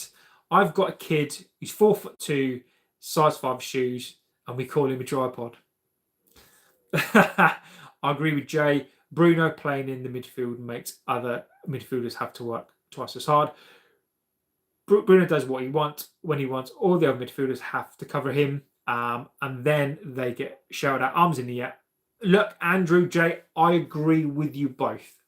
A: who's 4'2", size 5 shoes, and we call him a tripod. I agree with Jay. Bruno playing in the midfield makes other midfielders have to work twice as hard. Bruno does what he wants when he wants. All the other midfielders have to cover him, and then they get shouted at, arms in the air. Look, Andrew, Jay, I agree with you both.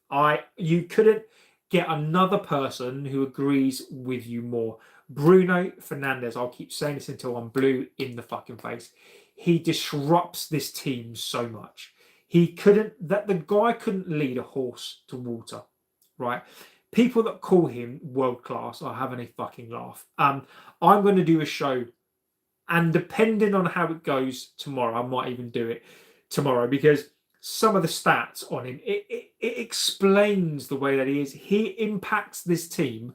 A: You couldn't get another person who agrees with you more. Bruno Fernandes, I'll keep saying this until I'm blue in the fucking face. He disrupts this team so much. The guy couldn't lead a horse to water, right? People that call him world class are having a fucking laugh. I'm going to do a show And depending on how it goes tomorrow, I might even do it tomorrow, because some of the stats on him, it explains the way that he is. He impacts this team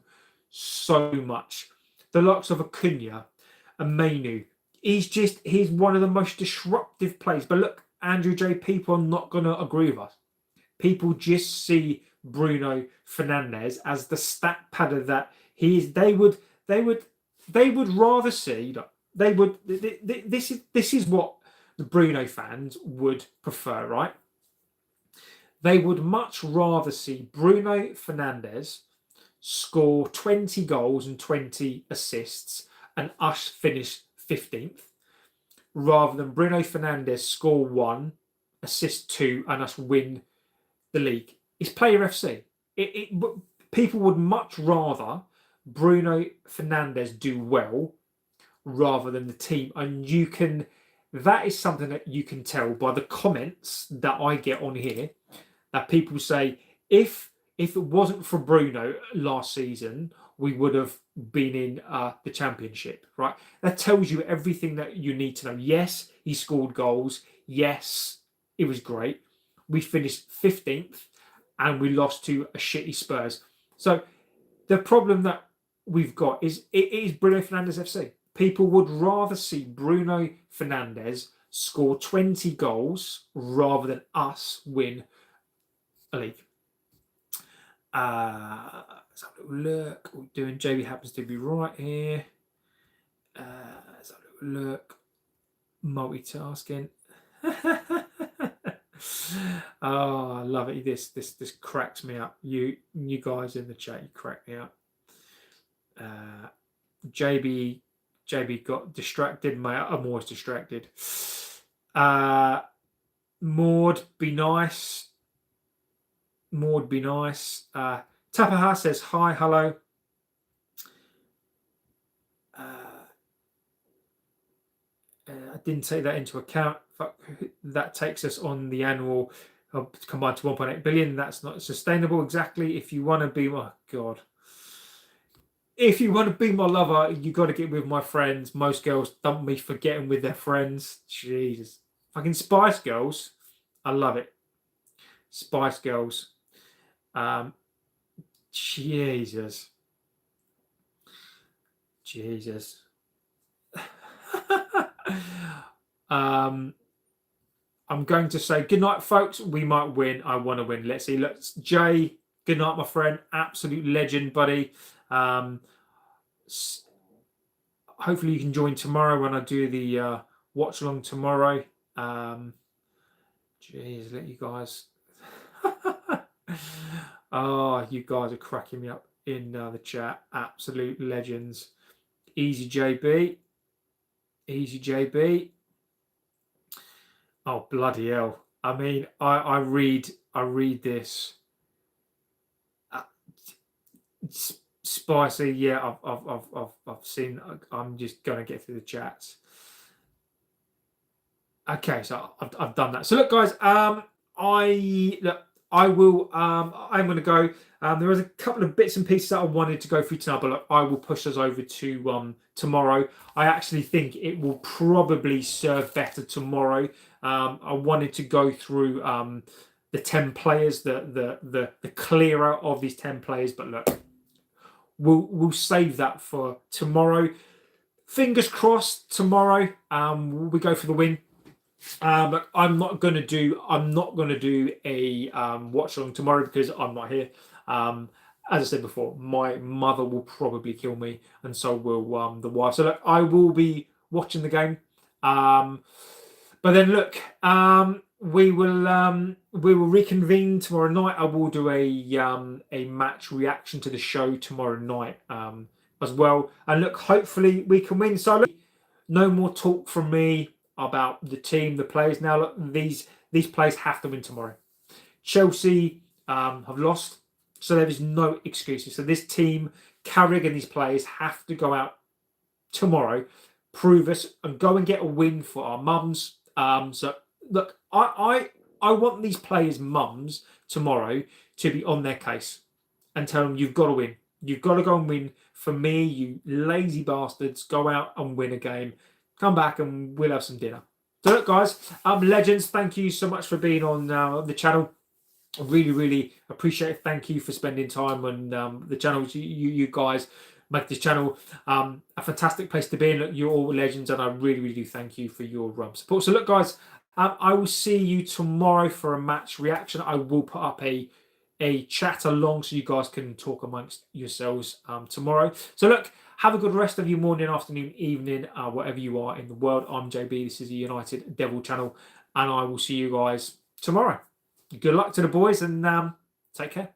A: so much. The likes of Acuna and Mainoo. He's one of the most disruptive players. But look, Andrew J, people are not going to agree with us. People just see Bruno Fernandes as the stat padder that he is. They would rather see. This is what the Bruno fans would prefer, right? They would much rather see Bruno Fernandes score 20 goals and 20 assists and us finish 15th, rather than Bruno Fernandes score 1, assist 2, and us win the league. It's Player FC. People would much rather Bruno Fernandes do well rather than the team. And that is something that you can tell by the comments that I get on here, that people say, if it wasn't for Bruno last season, we would have been in the championship, right? That tells you everything that you need to know. Yes, he scored goals. Yes, it was great. We finished 15th and we lost to a shitty Spurs. So the problem that we've got is it is Bruno Fernandes FC. People would rather see Bruno Fernandes score 20 goals rather than us win a league. Let's have a look. What we're doing. JB happens to be right here. Let's have a look. Multitasking. Oh, I love it. This cracks me up. You guys in the chat, you crack me up. JB got distracted. I'm always distracted. Maud, be nice. Tapaha says hi, hello. I didn't take that into account. That takes us on the annual combined to 1.8 billion. That's not sustainable. Exactly. If you want to be if you want to be my lover, you got to get with my friends. Most girls dump me for getting with their friends. Jesus. Fucking Spice Girls. I love it. Spice Girls. Jesus. I'm going to say good night, folks. We might win. I want to win. Let's see. Jay, good night, my friend. Absolute legend, buddy. Hopefully you can join tomorrow when I do the watch along tomorrow. Jeez, let you guys. Oh, you guys are cracking me up in the chat. Absolute legends. Easy JB. Oh, bloody hell. I mean, I read this. Spicy, yeah, I've seen. I'm just gonna get through the chats. Okay, so I've done that. So look, guys, I'm going to go. There was a couple of bits and pieces that I wanted to go through tonight, but look, I will push those over to tomorrow. I actually think it will probably serve better tomorrow. I wanted to go through the 10 players, the clearer of these 10 players, but look, we'll save that for tomorrow. Fingers crossed tomorrow we go for the win. But I'm not going to do a watch along tomorrow because I'm not here. As I said before, my mother will probably kill me, and so will the wife. So look, I will be watching the game. But then look, we will reconvene tomorrow night. I will do a match reaction to the show tomorrow night as well. And look, hopefully we can win. So look, no more talk from me about the team, the players. Now look, these players have to win tomorrow. Chelsea have lost, so there is no excuses. So this team, Carrick and these players have to go out tomorrow, prove us, and go and get a win for our mums. So look, I want these players' mums tomorrow to be on their case and tell them you've got to win. You've got to go and win. For me, you lazy bastards, go out and win a game. come back and we'll have some dinner. So look, guys, legends, thank you so much for being on the channel. I really, really appreciate it. Thank you for spending time on the channel. You guys make this channel a fantastic place to be in. Look, you're all legends, and I really, really do thank you for your support. So look, guys, I will see you tomorrow for a match reaction. I will put up a chat along so you guys can talk amongst yourselves tomorrow. So look, have a good rest of your morning, afternoon, evening, wherever you are in the world. I'm JB. This is the United Devil channel, and I will see you guys tomorrow. Good luck to the boys, and take care.